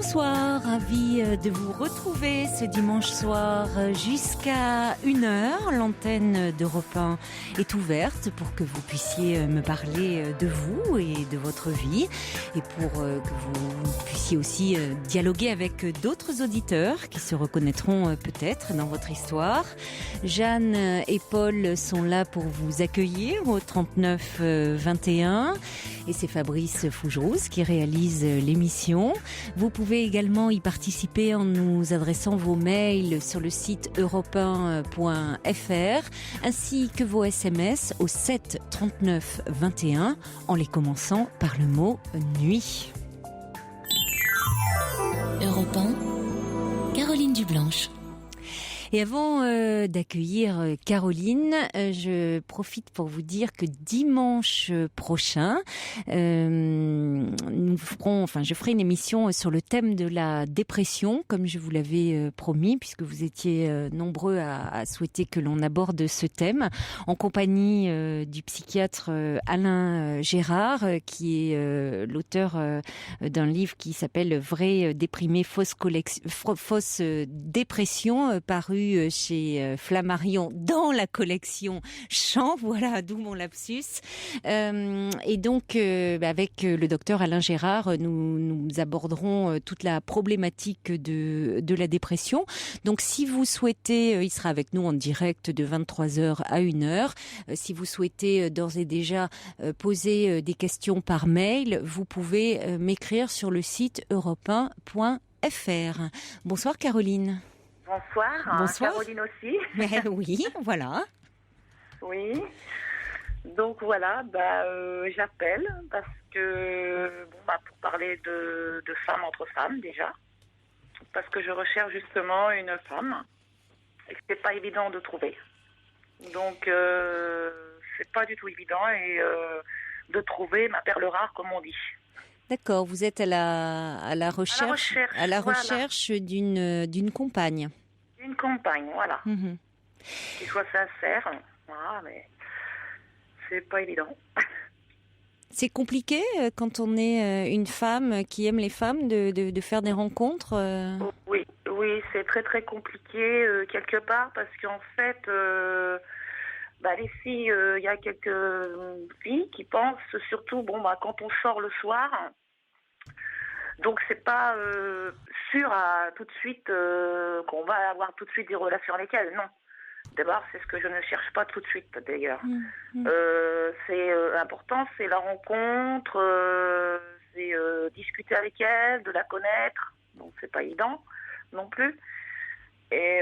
Bonsoir, ravi de vous retrouver ce dimanche soir jusqu'à 1h. L'antenne d'Europe 1 est ouverte pour que vous puissiez me parler de vous et de votre vie et pour que vous puissiez aussi dialoguer avec d'autres auditeurs qui se reconnaîtront peut-être dans votre histoire. Jeanne et Paul sont là pour vous accueillir au 39 21 et c'est Fabrice Fougerousse qui réalise l'émission. Vous pouvez également y participer en nous adressant vos mails sur le site europe1.fr ainsi que vos SMS au 7 39 21 en les commençant par le mot nuit. Europe 1, Caroline Dublanche. Et avant d'accueillir Caroline, je profite pour vous dire que dimanche prochain, je ferai une émission sur le thème de la dépression, comme je vous l'avais promis, puisque vous étiez nombreux à souhaiter que l'on aborde ce thème, en compagnie du psychiatre Alain Gérard, qui est l'auteur d'un livre qui s'appelle Vrai déprimé, fausse dépression, paru chez Flammarion dans la collection Chant, voilà d'où mon lapsus. Et donc avec le docteur Alain Gérard, nous aborderons toute la problématique de la dépression. Donc si vous souhaitez, il sera avec nous en direct de 23h à 1h. Si vous souhaitez d'ores et déjà poser des questions par mail, vous pouvez m'écrire sur le site europe1.fr. Bonsoir Caroline. Bonsoir. Caroline aussi. Mais oui, voilà. Oui. Donc voilà, j'appelle parce que pour parler de femmes entre femmes déjà, parce que je recherche justement une femme et que c'est pas évident de trouver. Donc c'est pas du tout évident et de trouver ma perle rare comme on dit. D'accord, vous êtes à la recherche d'une compagne. Une compagne, voilà. Mm-hmm. Qui soit sincère, voilà, mais c'est pas évident. C'est compliqué quand on est une femme qui aime les femmes de faire des rencontres Oui, c'est très très compliqué quelque part parce qu'en fait, les filles, il y a quelques filles qui pensent surtout, quand on sort le soir, donc c'est pas sûr à tout de suite qu'on va avoir tout de suite des relations avec elles, non. D'abord, c'est ce que je ne cherche pas tout de suite, d'ailleurs. C'est important, c'est la rencontre, c'est discuter avec elle, de la connaître, donc c'est pas évident non plus. Et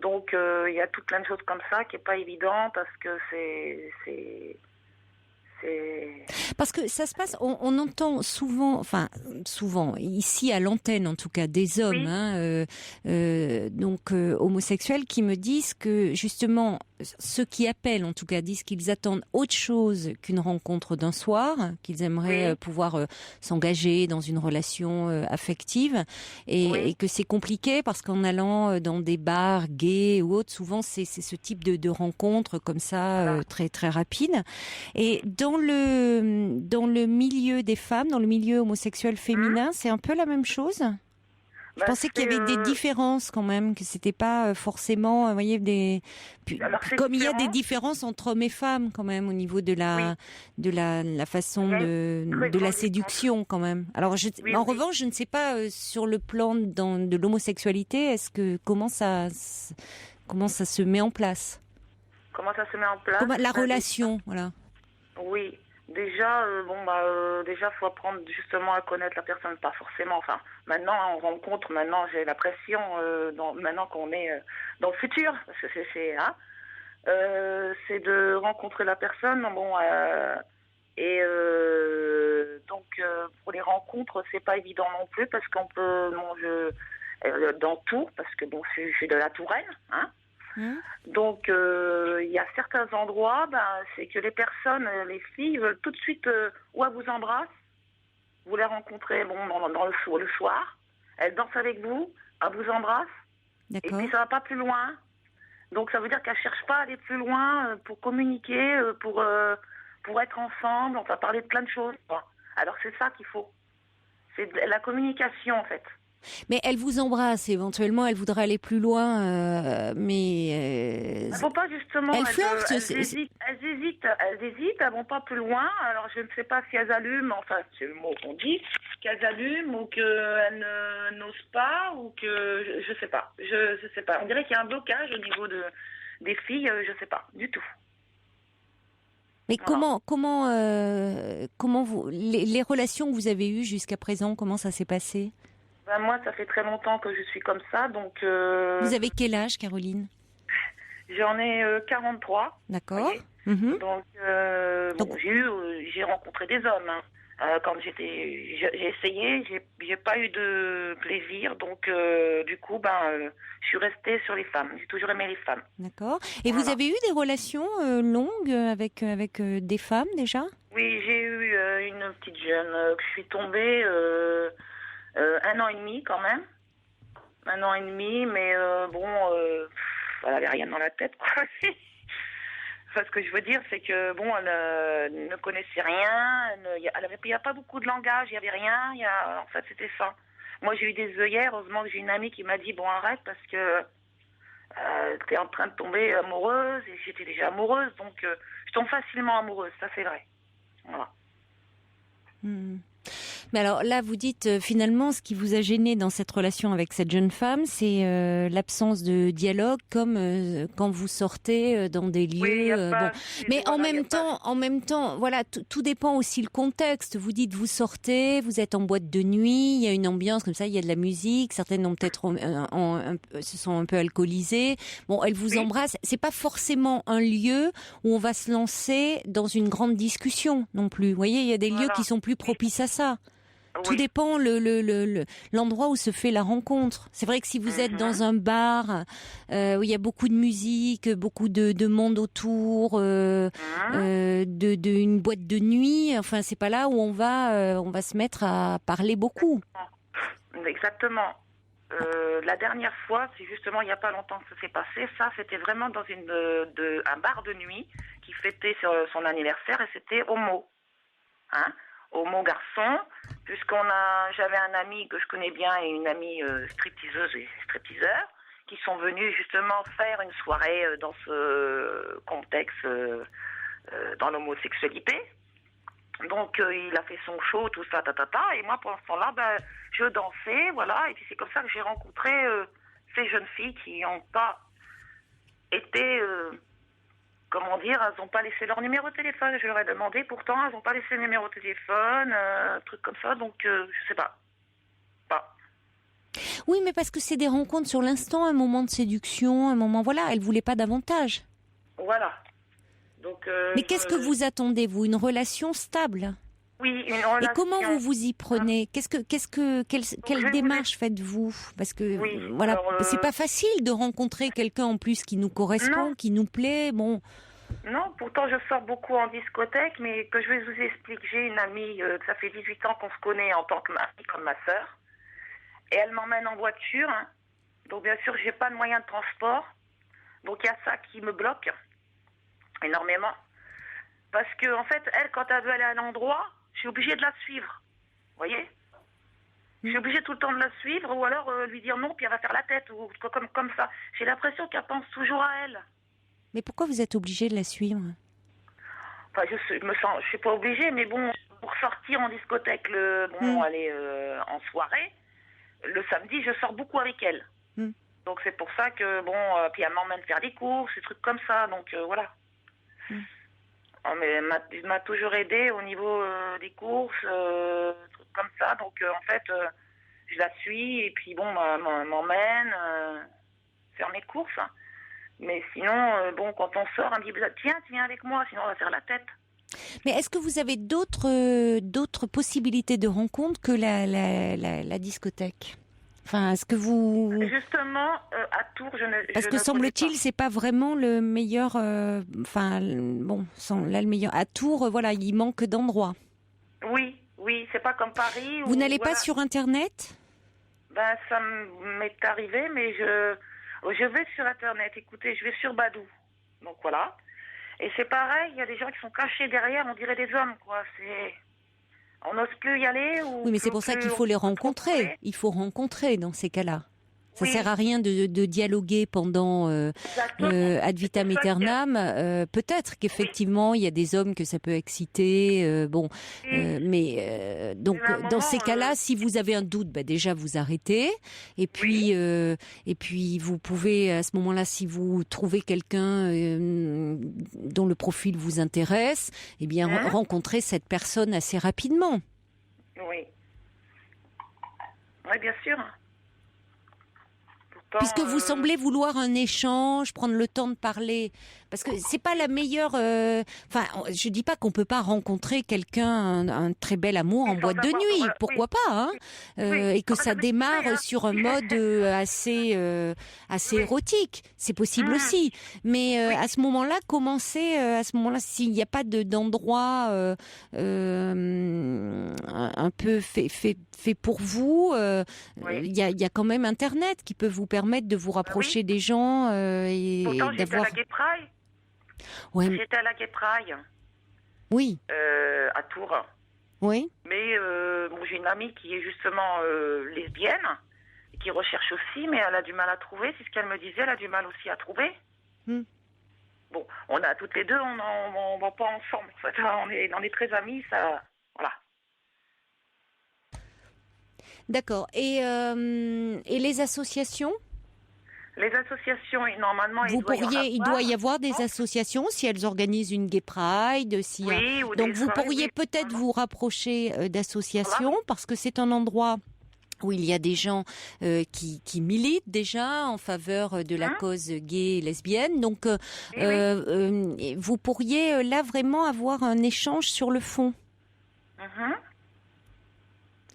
donc, il y a tout plein de choses comme ça qui est pas évident parce que c'est... Parce que ça se passe, on entend souvent, ici à l'antenne en tout cas, des hommes, homosexuels qui me disent que justement, ceux qui appellent en tout cas disent qu'ils attendent autre chose qu'une rencontre d'un soir, qu'ils aimeraient pouvoir s'engager dans une relation affective et que c'est compliqué parce qu'en allant dans des bars gays ou autres, souvent c'est ce type de rencontres comme ça très très rapide. Et dans le milieu des femmes, dans le milieu homosexuel féminin, c'est un peu la même chose. Je pensais qu'il y avait des différences quand même, que c'était pas forcément, vous voyez, comme il y a des différences entre hommes et femmes quand même au niveau de la façon de la séduction quand même. Alors revanche, je ne sais pas sur le plan de l'homosexualité, comment ça se met en place. Comment ça se met en place? La relation, voilà. Oui, déjà, faut apprendre justement à connaître la personne, pas forcément. Enfin, maintenant on rencontre, maintenant j'ai la pression, maintenant qu'on est dans le futur, parce que c'est de rencontrer la personne. Pour les rencontres, c'est pas évident non plus parce qu'on peut dans tout, parce que je suis de la Touraine, hein. Donc, il y a certains endroits, c'est que les personnes, les filles veulent tout de suite, ou elles vous embrassent, vous les rencontrez dans le soir, elles dansent avec vous, elles vous embrassent, et puis ça va pas plus loin. Donc, ça veut dire qu'elles cherchent pas à aller plus loin pour communiquer, pour être ensemble, on va parler de plein de choses. Alors, c'est ça qu'il faut. C'est de la communication, en fait. Mais elle vous embrasse, éventuellement, elle voudrait aller plus loin, mais... Elles vont pas justement. Elle flirte, Elles hésitent, elles vont pas plus loin. Alors je ne sais pas si elles allument, enfin c'est le mot qu'on dit, qu'elles allument ou qu'elles n'osent pas ou que je sais pas. Je sais pas. On dirait qu'il y a un blocage au niveau des filles. Je sais pas du tout. Mais Voilà. comment vous... Les relations que vous avez eues jusqu'à présent, comment ça s'est passé? Ben, moi, ça fait très longtemps que je suis comme ça, donc Vous avez quel âge, Caroline? j'en ai 43. D'accord. Voyez. Mhm. Donc, Donc, bon, j'ai rencontré des hommes. Hein. Quand j'ai essayé, j'ai pas eu de plaisir. Donc, du coup, je suis restée sur les femmes. J'ai toujours aimé les femmes. d'accord. Et vous Voilà. avez eu des relations longues avec des femmes déjà? Oui, j'ai eu une petite jeune que je suis tombée 1 an et demi quand même. 1 an et demi, mais elle avait rien dans la tête, quoi. Enfin, ce que je veux dire, c'est que bon, elle ne connaissait rien, il n'y a pas beaucoup de langage, il n'y avait rien, en fait, c'était ça. Moi, j'ai eu des œillères, heureusement que j'ai une amie qui m'a dit, bon, arrête, parce que t'es en train de tomber amoureuse, et j'étais déjà amoureuse, donc je tombe facilement amoureuse, ça c'est vrai. Voilà. Hmm. Mais alors là, vous dites finalement, ce qui vous a gêné dans cette relation avec cette jeune femme, c'est l'absence de dialogue, comme quand vous sortez dans des Oui, il lieux. n'y a pas... Bon, mais Voilà, y a pas... en même temps, voilà, tout dépend aussi le contexte. Vous dites, vous sortez, vous êtes en boîte de nuit, il y a une ambiance comme ça, il y a de la musique. Certaines ont peut-être se sont un peu alcoolisées. Bon, elle vous Oui, embrasse. C'est pas forcément un lieu où on va se lancer dans une grande discussion non plus. Vous voyez, il y a des lieux qui voilà. sont plus Oui, propices à ça. Tout oui. dépend l'endroit où se fait la rencontre. C'est vrai que si vous êtes Mhm. dans un bar où il y a beaucoup de musique, beaucoup de monde autour, Mhm. une boîte de nuit, enfin c'est pas là où on va se mettre à parler beaucoup. Exactement. La dernière fois, c'est justement il n'y a pas longtemps que ça s'est passé. Ça, c'était vraiment dans un bar de nuit qui fêtait son anniversaire et c'était homo, hein, homo garçon. J'avais un ami que je connais bien et une amie stripteaseuse et stripteaseur qui sont venus justement faire une soirée dans ce contexte, dans l'homosexualité. Donc il a fait son show, tout ça, et moi pendant ce temps-là, je dansais, voilà, et puis c'est comme ça que j'ai rencontré ces jeunes filles qui n'ont pas été, comment dire, elles n'ont pas laissé leur numéro de téléphone. Je leur ai demandé, pourtant elles n'ont pas laissé le numéro de téléphone, truc comme ça, donc je sais pas. Oui, mais parce que c'est des rencontres sur l'instant, un moment de séduction, un moment, voilà, elle voulait pas davantage. Voilà. Donc Mais qu'est-ce que vous attendez, vous, une relation stable? oui, une Et comment relation. vous y prenez? Donc, je Quelle vais vous démarche faites-vous? Parce que Oui, voilà, alors c'est pas facile de rencontrer quelqu'un en plus qui nous non. correspond, qui nous plaît. Bon, Non, pourtant je sors beaucoup en discothèque, mais que je vais vous expliquer, j'ai une amie, que ça fait 18 ans qu'on se connaît en tant que amie, comme ma sœur, et elle m'emmène en voiture, hein. Donc bien sûr j'ai pas de moyen de transport, donc il y a ça qui me bloque énormément, parce que en fait elle quand elle veut aller à un endroit, je suis obligée de la suivre, vous voyez? Je suis obligée tout le temps de la suivre, ou alors lui dire non, puis elle va faire la tête, ou comme ça. J'ai l'impression qu'elle pense toujours à elle. mais pourquoi vous êtes obligé de la suivre? Enfin, je suis pas obligée, mais bon, pour sortir en discothèque, Hmm, aller en soirée, le samedi, je sors beaucoup avec elle. hmm. Donc c'est pour ça que puis elle m'emmène faire des courses, des trucs comme ça. Donc voilà. Hmm. Oh, mais elle m'a toujours aidée au niveau des courses, trucs comme ça. Donc en fait, je la suis et puis bon, elle m'emmène faire mes courses, hein. Mais sinon, quand on sort, elle me dit tiens, tu viens avec moi, sinon on va faire la tête. Mais est-ce que vous avez d'autres possibilités de rencontre que la discothèque? Enfin, est-ce que vous... Justement, à Tours, Parce je que ne connais pas. semble-t-il, c'est pas vraiment le meilleur. Enfin, bon, là le meilleur. À Tours, voilà, il manque d'endroits. Oui, oui, c'est pas comme Paris Vous où n'allez pas voilà. sur Internet? Ben ça m'est arrivé, mais je vais sur Internet. Écoutez, je vais sur Badoo. Donc voilà. Et c'est pareil, il y a des gens qui sont cachés derrière, on dirait des hommes, quoi. On n'ose plus y aller ou Oui, mais c'est pour ça qu'il faut les rencontrer. Il faut rencontrer dans ces cas-là. Ça sert à rien de dialoguer pendant ad vitam aeternam. Peut-être qu'effectivement il y a des hommes que ça peut exciter. Mais donc dans ces cas-là, si vous avez un doute, déjà vous arrêtez. Et puis vous pouvez à ce moment-là, si vous trouvez quelqu'un dont le profil vous intéresse, eh bien rencontrer cette personne assez rapidement. Oui. Oui, bien sûr. Puisque vous semblez vouloir un échange, prendre le temps de parler, parce que c'est pas la meilleure. Enfin, je dis pas qu'on peut pas rencontrer quelqu'un, un très bel amour en boîte de nuit, pourquoi pas, hein, et que ça démarre sur un mode assez érotique, c'est possible aussi. Mais à ce moment-là, commencer à ce moment-là, s'il n'y a pas d'endroit un peu fait pour vous, il y a quand même Internet qui peut vous permettre de vous rapprocher des gens et pourtant, d'avoir. J'étais à la Gay Pride. Ouais. J'étais à la Gay Pride. Oui. À Tours. Oui. Mais j'ai une amie qui est justement lesbienne, et qui recherche aussi, mais elle a du mal à trouver. C'est ce qu'elle me disait, elle a du mal aussi à trouver. Bon, on a toutes les deux, on va pas ensemble. En fait, on est très amis, ça, voilà. D'accord. Et les associations ? Les associations, normalement, il doit y avoir des associations si elles organisent une Gay Pride. Donc vous pourriez peut-être vous rapprocher d'associations parce que c'est un endroit où il y a des gens qui militent déjà en faveur de la cause gay et lesbienne. Donc vous pourriez là vraiment avoir un échange sur le fond.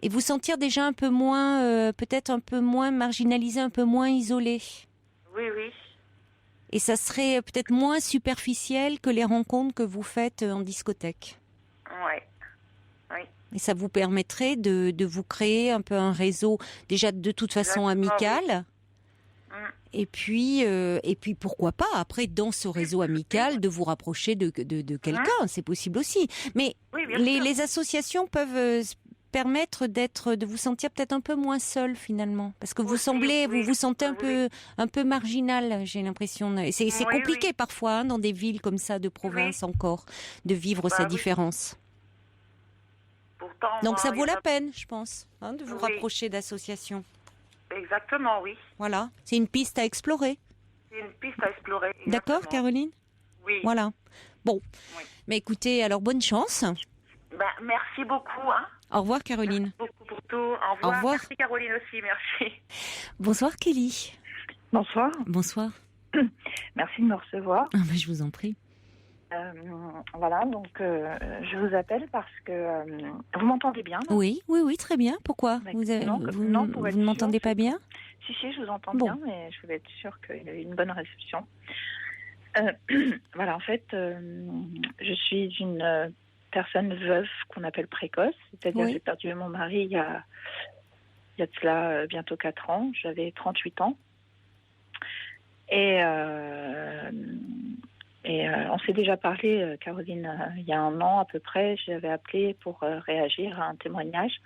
Et vous sentir déjà un peu moins, peut-être un peu moins marginalisé, un peu moins isolé. Oui, oui. Et ça serait peut-être moins superficiel que les rencontres que vous faites en discothèque. Ouais. Oui. Et ça vous permettrait de vous créer un peu un réseau, déjà de toute façon amical. Et puis pourquoi pas, après, dans ce réseau amical, de vous rapprocher de quelqu'un. C'est possible aussi. Mais les associations peuvent permettre de vous sentir peut-être un peu moins seul finalement, parce que vous vous sentez un peu marginal, j'ai l'impression. C'est compliqué parfois hein, dans des villes comme ça de province encore de vivre ces différences. Pourtant, donc ça vaut la peine, je pense, hein, de vous rapprocher d'associations. Exactement, oui. Voilà, c'est une piste à explorer. C'est une piste à explorer. Exactement. D'accord, Caroline ? Oui. Voilà. Bon, mais écoutez, alors bonne chance. Merci beaucoup. Hein. Au revoir, Caroline. Merci beaucoup pour tout. Au revoir. Merci, Caroline aussi. Merci. Bonsoir, Kelly. Bonsoir. Bonsoir. Merci de me recevoir. Je vous en prie. Voilà, donc je vous appelle parce que vous m'entendez bien là ? Oui, très bien. Pourquoi vous ne m'entendez pas bien ? Si, je vous entends bien, mais je voulais être sûre qu'il y avait une bonne réception. Voilà, en fait, je suis une personne veuve qu'on appelle précoce, c'est-à-dire j'ai perdu mon mari il y a de cela bientôt 4 ans, j'avais 38 ans. Et on s'est déjà parlé, Caroline, il y a 1 an à peu près, j'avais appelé pour réagir à un témoignage.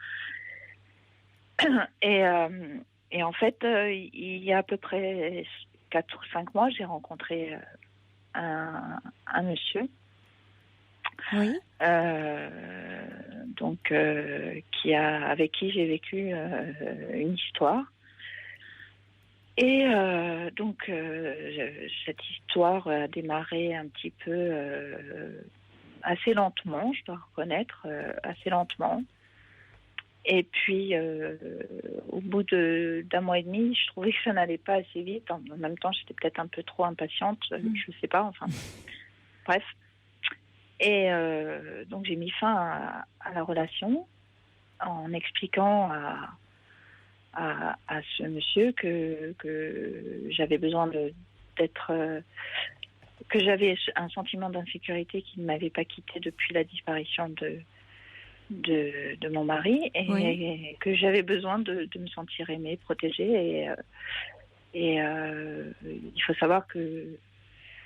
Et en fait, il y a à peu près 4 ou 5 mois, j'ai rencontré un monsieur. Oui. Donc, avec qui j'ai vécu une histoire. Et donc, cette histoire a démarré un petit peu assez lentement, je dois reconnaître, assez lentement. Et puis, au bout d'1 mois et demi, je trouvais que ça n'allait pas assez vite. En même temps, j'étais peut-être un peu trop impatiente, je ne sais pas, enfin, bref. Et donc, j'ai mis fin à la relation en expliquant à ce monsieur que j'avais besoin d'être... que j'avais un sentiment d'insécurité qui ne m'avait pas quittée depuis la disparition de mon mari et que j'avais besoin de me sentir aimée, protégée. Et il faut savoir que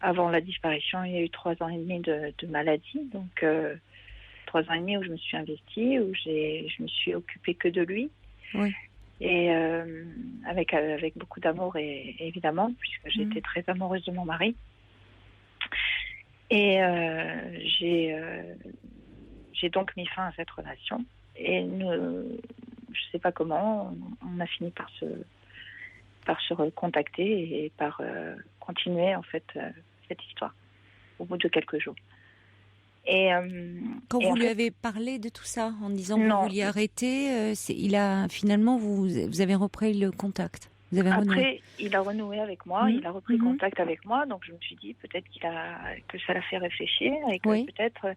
avant la disparition, il y a eu 3 ans et demi de maladie. Donc, 3 ans et demi où je me suis investie, où je me suis occupée que de lui. Oui. Et avec beaucoup d'amour, évidemment, puisque j'étais très amoureuse de mon mari. Et j'ai donc mis fin à cette relation. Et je ne sais pas comment, on a fini par se recontacter et par continuer en fait cette histoire au bout de quelques jours. Et quand et vous en lui fait, avez parlé de tout ça en disant que vous non. vouliez arrêter, finalement vous avez repris le contact. Vous avez renoué. Après, il a renoué avec moi, il a repris contact avec moi, donc je me suis dit peut-être que ça l'a fait réfléchir et que peut-être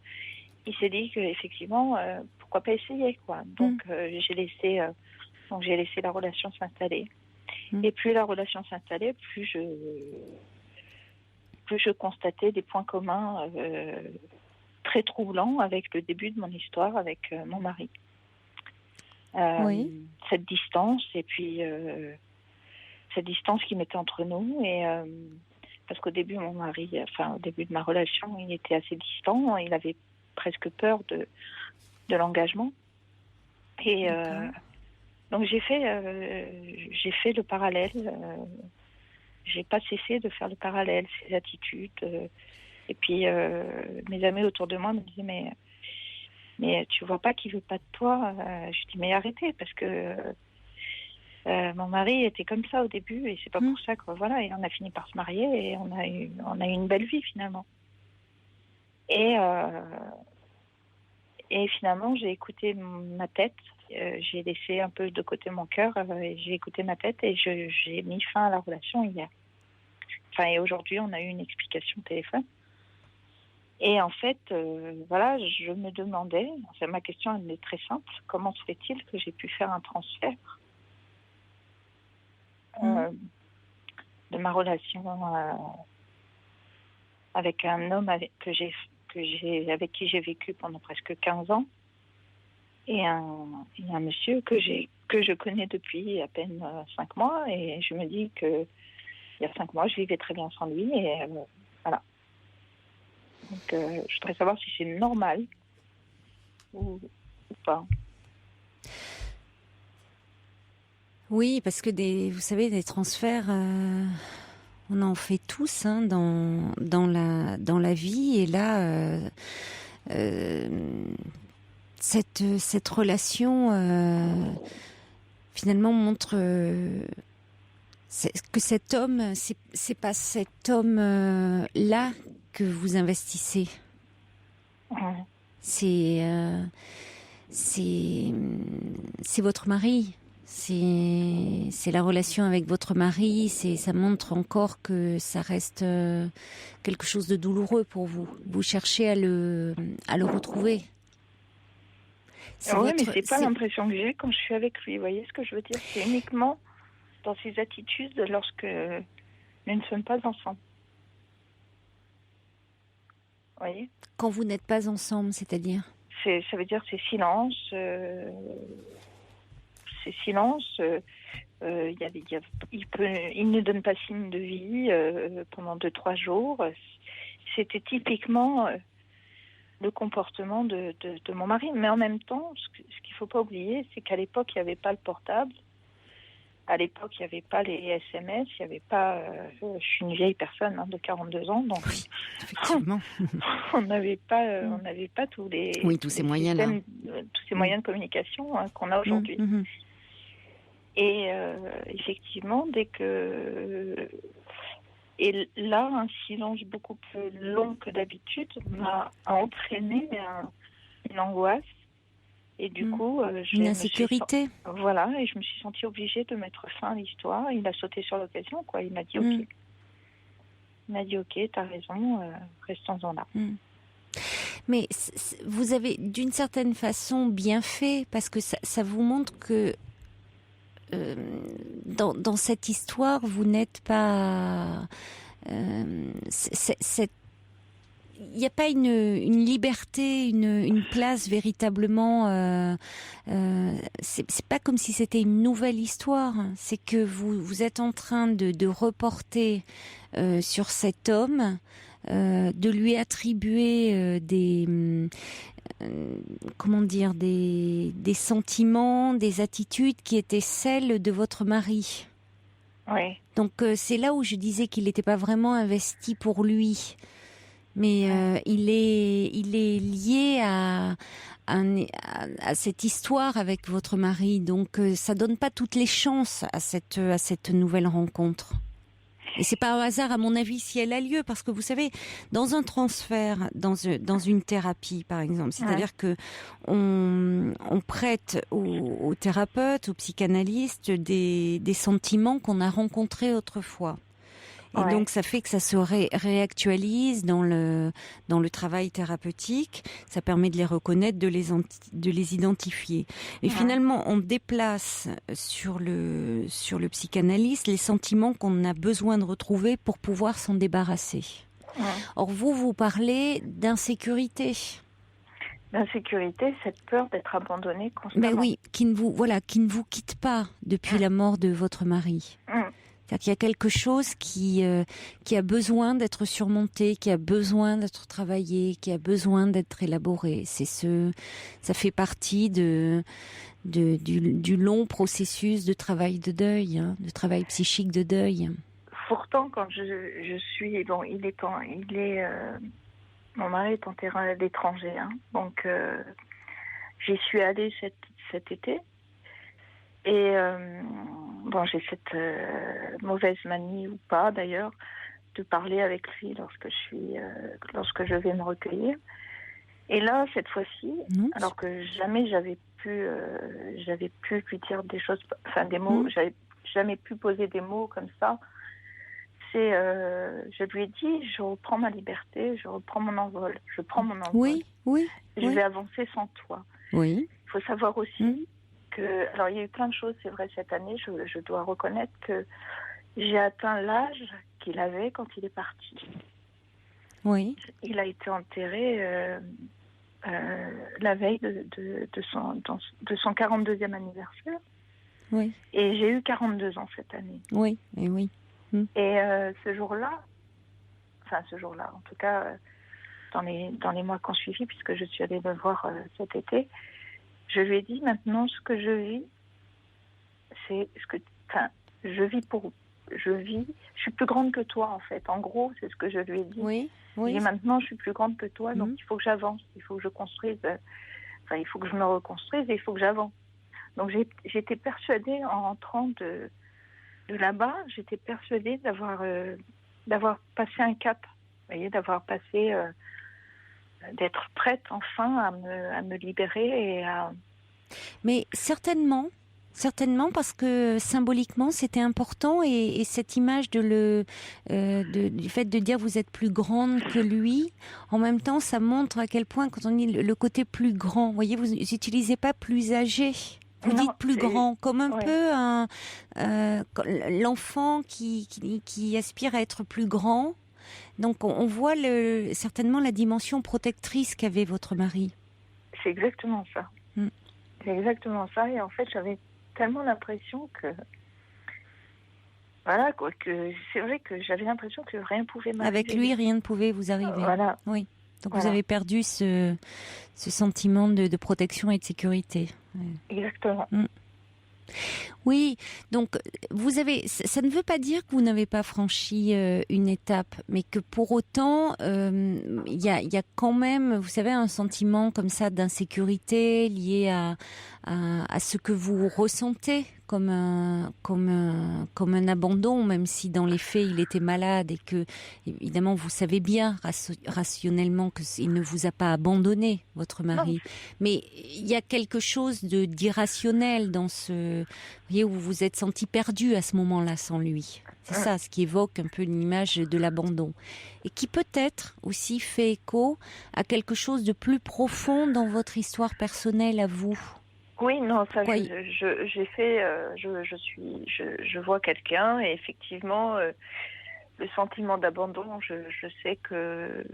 il s'est dit qu'effectivement, pourquoi pas essayer, quoi. Donc j'ai laissé la relation s'installer. Et plus la relation s'installait, plus je constatais des points communs très troublants avec le début de mon histoire avec mon mari. Cette distance, et puis cette distance qui mettait entre nous, et parce qu'au début, mon mari, au début de ma relation, il était assez distant, il avait presque peur de l'engagement. Et donc j'ai fait le parallèle. J'ai pas cessé de faire le parallèle, ses attitudes. Et puis mes amis autour de moi me disaient mais tu vois pas qu'il veut pas de toi. Je dis mais arrêtez, parce que mon mari était comme ça au début, et c'est pas pour ça que voilà. Et on a fini par se marier et on a eu une belle vie finalement. Et finalement j'ai écouté ma tête. J'ai laissé un peu de côté mon cœur, et j'ai écouté ma tête, et j'ai mis fin à la relation hier. Et aujourd'hui, on a eu une explication au téléphone. Et en fait, je me demandais, ma question elle est très simple, comment se fait-il que j'ai pu faire un transfert de ma relation avec un homme avec qui j'ai vécu pendant presque 15 ans, et un monsieur que je connais depuis à peine 5 mois, et je me dis que il y a 5 mois, je vivais très bien sans lui, et voilà. Donc, je voudrais savoir si c'est normal ou pas. Oui, parce que vous savez, des transferts, on en fait tous dans la vie, et là, cette relation finalement montre que cet homme, c'est pas cet homme là que vous investissez. C'est votre mari. C'est la relation avec votre mari. Ça montre encore que ça reste quelque chose de douloureux pour vous. Vous cherchez à le retrouver. Oui, mais c'est pas l'impression que j'ai quand je suis avec lui. Vous voyez ce que je veux dire? C'est uniquement dans ses attitudes lorsque nous ne sommes pas ensemble. Vous voyez? Quand vous n'êtes pas ensemble, c'est-à-dire? Ça veut dire ces silences. Il ne donne pas signe de vie pendant 2-3 jours. C'était typiquement le comportement de mon mari. Mais en même temps, ce qu'il ne faut pas oublier, c'est qu'à l'époque, il n'y avait pas le portable. À l'époque, il n'y avait pas les SMS, il n'y avait pas... je suis une vieille personne de 42 ans, donc oui, effectivement. on n'avait pas tous ces moyens systèmes, tous ces moyens de communication qu'on a aujourd'hui. Et effectivement, et là, un silence beaucoup plus long que d'habitude a entraîné une angoisse. Et du coup, une insécurité. Voilà, et je me suis sentie obligée de mettre fin à l'histoire. Il a sauté sur l'occasion, quoi. Il m'a dit OK. Il m'a dit OK, t'as raison, restons-en là. Mais vous avez d'une certaine façon bien fait, parce que ça vous montre que dans cette histoire, vous n'êtes pas... il n'y a pas une liberté, une place véritablement. C'est pas comme si c'était une nouvelle histoire. C'est que vous êtes en train de reporter sur cet homme de lui attribuer des sentiments, des attitudes qui étaient celles de votre mari. Oui. Donc c'est là où je disais qu'il n'était pas vraiment investi pour lui, mais il est lié à cette histoire avec votre mari. Donc ça donne pas toutes les chances à cette nouvelle rencontre. Et c'est pas un hasard, à mon avis, si elle a lieu, parce que vous savez, dans un transfert, dans une thérapie, par exemple, c'est-à-dire que on prête au thérapeute, au psychanalyste, des sentiments qu'on a rencontrés autrefois. Et donc, ça fait que ça se réactualise dans le travail thérapeutique. Ça permet de les reconnaître, de les identifier. Et finalement, on déplace sur le psychanalyste les sentiments qu'on a besoin de retrouver pour pouvoir s'en débarrasser. Or, vous parlez d'insécurité. L'insécurité, cette peur d'être abandonnée constamment. Mais oui, qui ne vous quitte pas depuis la mort de votre mari. C'est-à-dire qu'il y a quelque chose qui a besoin d'être surmonté, qui a besoin d'être travaillé, qui a besoin d'être élaboré. Ça fait partie du long processus de travail de deuil, de travail psychique de deuil. Pourtant, quand je suis, mon mari est en terrain d'étranger, donc j'y suis allée cet été. Et j'ai cette mauvaise manie, ou pas d'ailleurs, de parler avec lui lorsque je vais me recueillir. Et là, cette fois-ci, alors que jamais j'avais pu lui dire des choses, enfin des mots, j'avais jamais pu poser des mots comme ça. Je lui ai dit, je reprends ma liberté, je reprends mon envol, je prends mon envol. Oui. Je vais avancer sans toi. Oui. Il faut savoir aussi. Alors il y a eu plein de choses, c'est vrai, cette année, je dois reconnaître que j'ai atteint l'âge qu'il avait quand il est parti. Oui. Il a été enterré la veille de son 42e anniversaire. Oui. Et j'ai eu 42 ans cette année. Oui, et oui. Et ce jour-là, en tout cas, dans les mois qui ont suivi, puisque je suis allée le voir cet été, je lui ai dit, maintenant, ce que je vis, c'est je suis plus grande que toi, en fait. En gros, c'est ce que je lui ai dit. Oui. Et maintenant, je suis plus grande que toi, donc il faut que j'avance, il faut que je construise, il faut que je me reconstruise et il faut que j'avance. Donc, j'étais persuadée, en rentrant de là-bas, j'étais persuadée d'avoir passé un cap, vous voyez, d'être prête enfin à me libérer et à... Mais certainement parce que symboliquement c'était important et cette image du fait de dire vous êtes plus grande que lui, en même temps ça montre à quel point quand on dit le côté plus grand, vous voyez, vous n'utilisez pas plus âgé. Vous dites plus grand, comme un peu l'enfant qui aspire à être plus grand. Donc on voit certainement la dimension protectrice qu'avait votre mari. C'est exactement ça. C'est exactement ça. Et en fait, j'avais tellement l'impression que... Voilà, quoi, que c'est vrai que j'avais l'impression que rien pouvait m'arriver. Avec lui, rien ne pouvait vous arriver. Voilà. Oui. Donc vous avez perdu ce sentiment de protection et de sécurité. Exactement. Oui, donc ça ne veut pas dire que vous n'avez pas franchi une étape, mais que pour autant, il y a quand même, vous savez, un sentiment comme ça d'insécurité lié à ce que vous ressentez comme un abandon, même si dans les faits il était malade et que évidemment vous savez bien rationnellement qu'il ne vous a pas abandonné, votre mari. Non. Mais il y a quelque chose d'irrationnel dans vous voyez, où vous vous êtes senti perdu à ce moment-là sans lui. C'est ça, ce qui évoque un peu une image de l'abandon. Et qui peut-être aussi fait écho à quelque chose de plus profond dans votre histoire personnelle à vous. Oui, non, ça, oui. Je vois quelqu'un et effectivement, le sentiment d'abandon, je sais que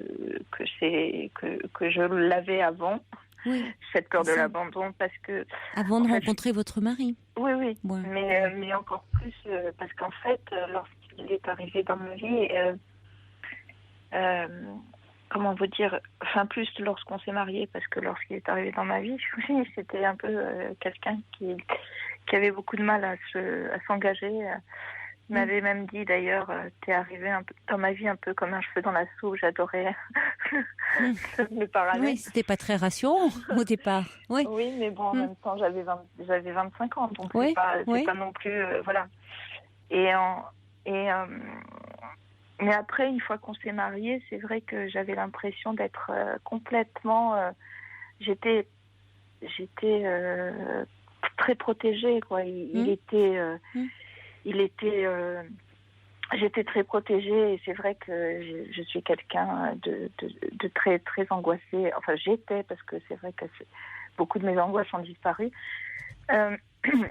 je l'avais avant. Oui, cette peur de l'abandon, parce que... Avant de rencontrer votre mari. Oui. Ouais. Mais encore plus, parce qu'en fait, lorsqu'il est arrivé dans ma vie, comment vous dire, enfin plus lorsqu'on s'est mariés, parce que lorsqu'il est arrivé dans ma vie, oui, c'était un peu quelqu'un qui avait beaucoup de mal à s'engager. Il m'avait même dit d'ailleurs, t'es arrivé un peu dans ma vie un peu comme un cheveu dans la soupe, j'adorais le parallèle. Oui, c'était pas très rassurant au départ. Oui, oui, mais bon, en même temps, j'avais 25 ans, donc oui, c'est pas non plus, voilà. Mais après, une fois qu'on s'est mariés, c'est vrai que j'avais l'impression d'être complètement... j'étais très protégée, quoi. J'étais très protégée et c'est vrai que je suis quelqu'un de très, très angoissée. Enfin, j'étais, parce que c'est vrai que beaucoup de mes angoisses ont disparu.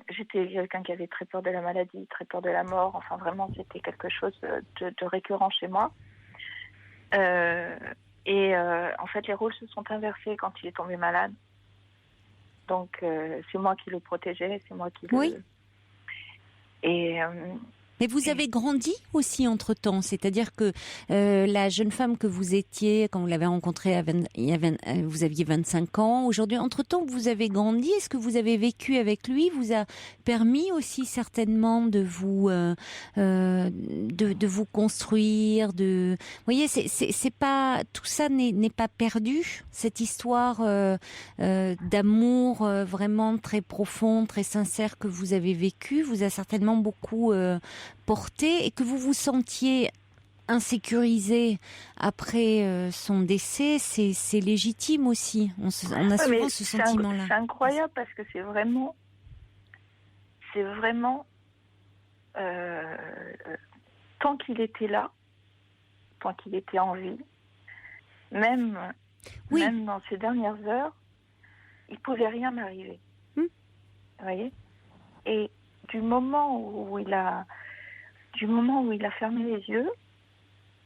J'étais quelqu'un qui avait très peur de la maladie, très peur de la mort. Enfin, vraiment, c'était quelque chose de récurrent chez moi. En fait, les rôles se sont inversés quand il est tombé malade. Donc, c'est moi qui le protégeais, c'est moi qui oui. Mais vous avez grandi aussi entre-temps, c'est-à-dire que la jeune femme que vous étiez quand vous l'avez rencontrée, vous aviez 25 ans. Aujourd'hui, entre-temps, vous avez grandi. Est-ce que vous avez vécu avec lui vous a permis aussi certainement de vous construire, Vous voyez, c'est pas tout ça n'est pas perdu. Cette histoire d'amour vraiment très profond, très sincère que vous avez vécue, vous a certainement beaucoup porté, et que vous vous sentiez insécurisé après son décès, c'est légitime aussi. On a souvent ce sentiment-là. C'est incroyable parce que c'est vraiment tant qu'il était là, tant qu'il était en vie, même dans ces dernières heures, il ne pouvait rien m'arriver. Vous voyez ? Et du moment où il a fermé les yeux,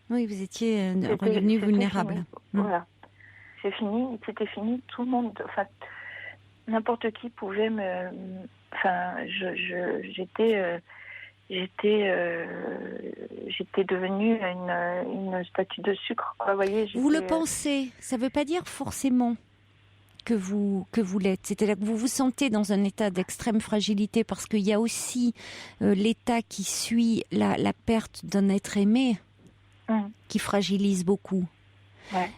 oui, vous étiez redevenu vulnérable. Fini. Voilà, c'était fini. Tout le monde, enfin, n'importe qui pouvait j'étais devenue une statue de sucre, quoi, vous voyez. Vous le pensez, ça ne veut pas dire forcément que vous l'êtes. C'est-à-dire que vous vous sentez dans un état d'extrême fragilité parce qu'il y a aussi l'état qui suit la perte d'un être aimé qui fragilise beaucoup. Ouais.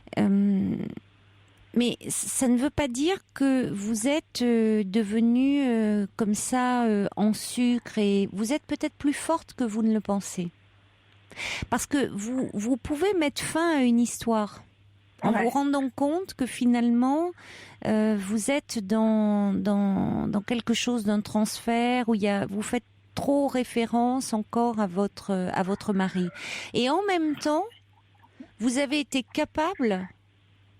Mais ça ne veut pas dire que vous êtes devenue comme ça en sucre, et vous êtes peut-être plus forte que vous ne le pensez. Parce que vous pouvez mettre fin à une histoire en vous rendant compte que finalement vous êtes dans quelque chose d'un transfert où vous faites trop référence encore à votre mari. Et en même temps, vous avez été capable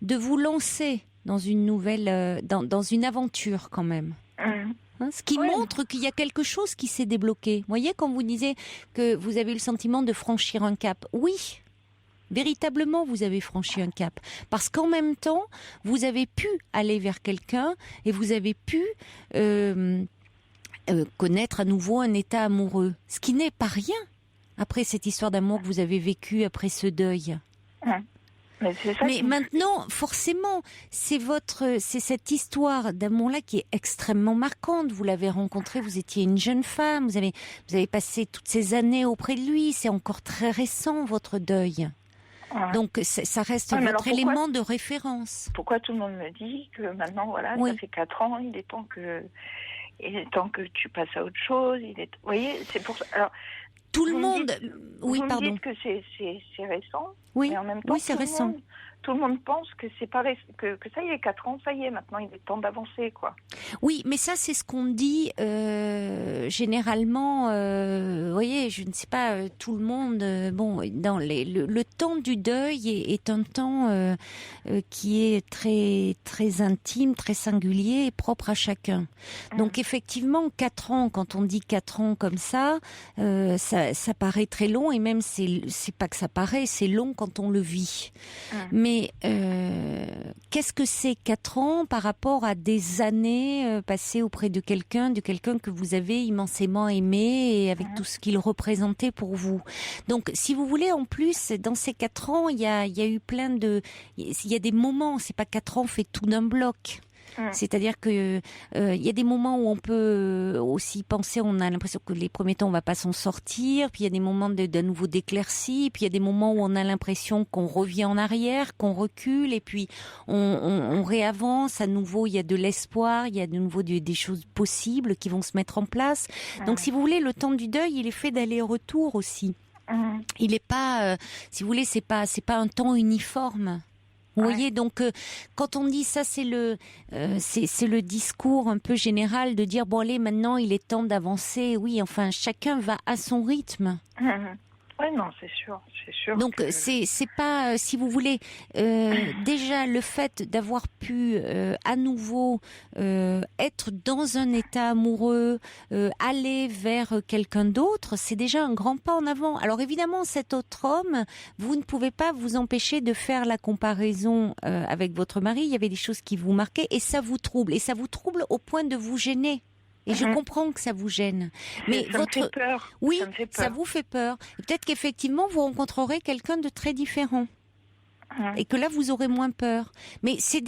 de vous lancer dans une nouvelle, dans une aventure quand même. Ce qui montre qu'il y a quelque chose qui s'est débloqué. Vous voyez, quand vous disiez que vous avez eu le sentiment de franchir un cap, oui, véritablement, vous avez franchi un cap. Parce qu'en même temps, vous avez pu aller vers quelqu'un et vous avez pu connaître à nouveau un état amoureux. Ce qui n'est pas rien après cette histoire d'amour que vous avez vécue, après ce deuil. Mais maintenant, forcément, c'est cette histoire d'amour-là qui est extrêmement marquante. Vous l'avez rencontré, vous étiez une jeune femme, vous avez passé toutes ces années auprès de lui. C'est encore très récent, votre deuil. Donc, ça reste votre élément de référence. Pourquoi tout le monde me dit que maintenant, voilà, ça fait 4 ans, il est temps que tu passes à autre chose. Vous voyez, c'est pour ça. Alors, tout le monde... Vous me dites que c'est récent. Oui, mais en même temps, oui, c'est récent. Tout le monde pense que c'est pas que ça y est, 4 ans, ça y est, maintenant il est temps d'avancer, quoi. Oui, mais ça c'est ce qu'on dit généralement. Vous voyez, je ne sais pas, tout le monde. Dans le temps du deuil est un temps qui est très très intime, très singulier et propre à chacun. Donc effectivement, 4 ans, quand on dit 4 ans comme ça, ça paraît très long, et même c'est pas que ça paraît, c'est long quand on le vit. Mais Mais qu'est-ce que c'est 4 ans par rapport à des années passées auprès de quelqu'un que vous avez immensément aimé et avec tout ce qu'il représentait pour vous. Donc, si vous voulez, en plus, dans ces 4 ans, il y a eu il y a des moments, c'est pas 4 ans fait tout d'un bloc. C'est-à-dire que il y a des moments où on peut aussi penser, on a l'impression que les premiers temps on va pas s'en sortir, puis il y a des moments d'un nouveau d'éclaircie, puis il y a des moments où on a l'impression qu'on revient en arrière, qu'on recule, et puis on réavance à nouveau. Il y a de l'espoir, il y a de nouveau des choses possibles qui vont se mettre en place. Donc si vous voulez, le temps du deuil, il est fait d'aller-retour aussi. Il est pas, si vous voulez, c'est pas un temps uniforme. Vous voyez, donc quand on dit ça, c'est le discours un peu général de dire bon allez, maintenant il est temps d'avancer. Oui, enfin chacun va à son rythme. Oui, non, c'est sûr. Donc c'est pas, si vous voulez, déjà le fait d'avoir pu à nouveau être dans un état amoureux, aller vers quelqu'un d'autre, c'est déjà un grand pas en avant. Alors évidemment, cet autre homme, vous ne pouvez pas vous empêcher de faire la comparaison avec votre mari. Il y avait des choses qui vous marquaient et ça vous trouble au point de vous gêner. Et je comprends que ça vous gêne. Mais ça me fait peur. Oui, ça me fait peur. Ça vous fait peur. Et peut-être qu'effectivement, vous rencontrerez quelqu'un de très différent. Et que là, vous aurez moins peur. Mais c'est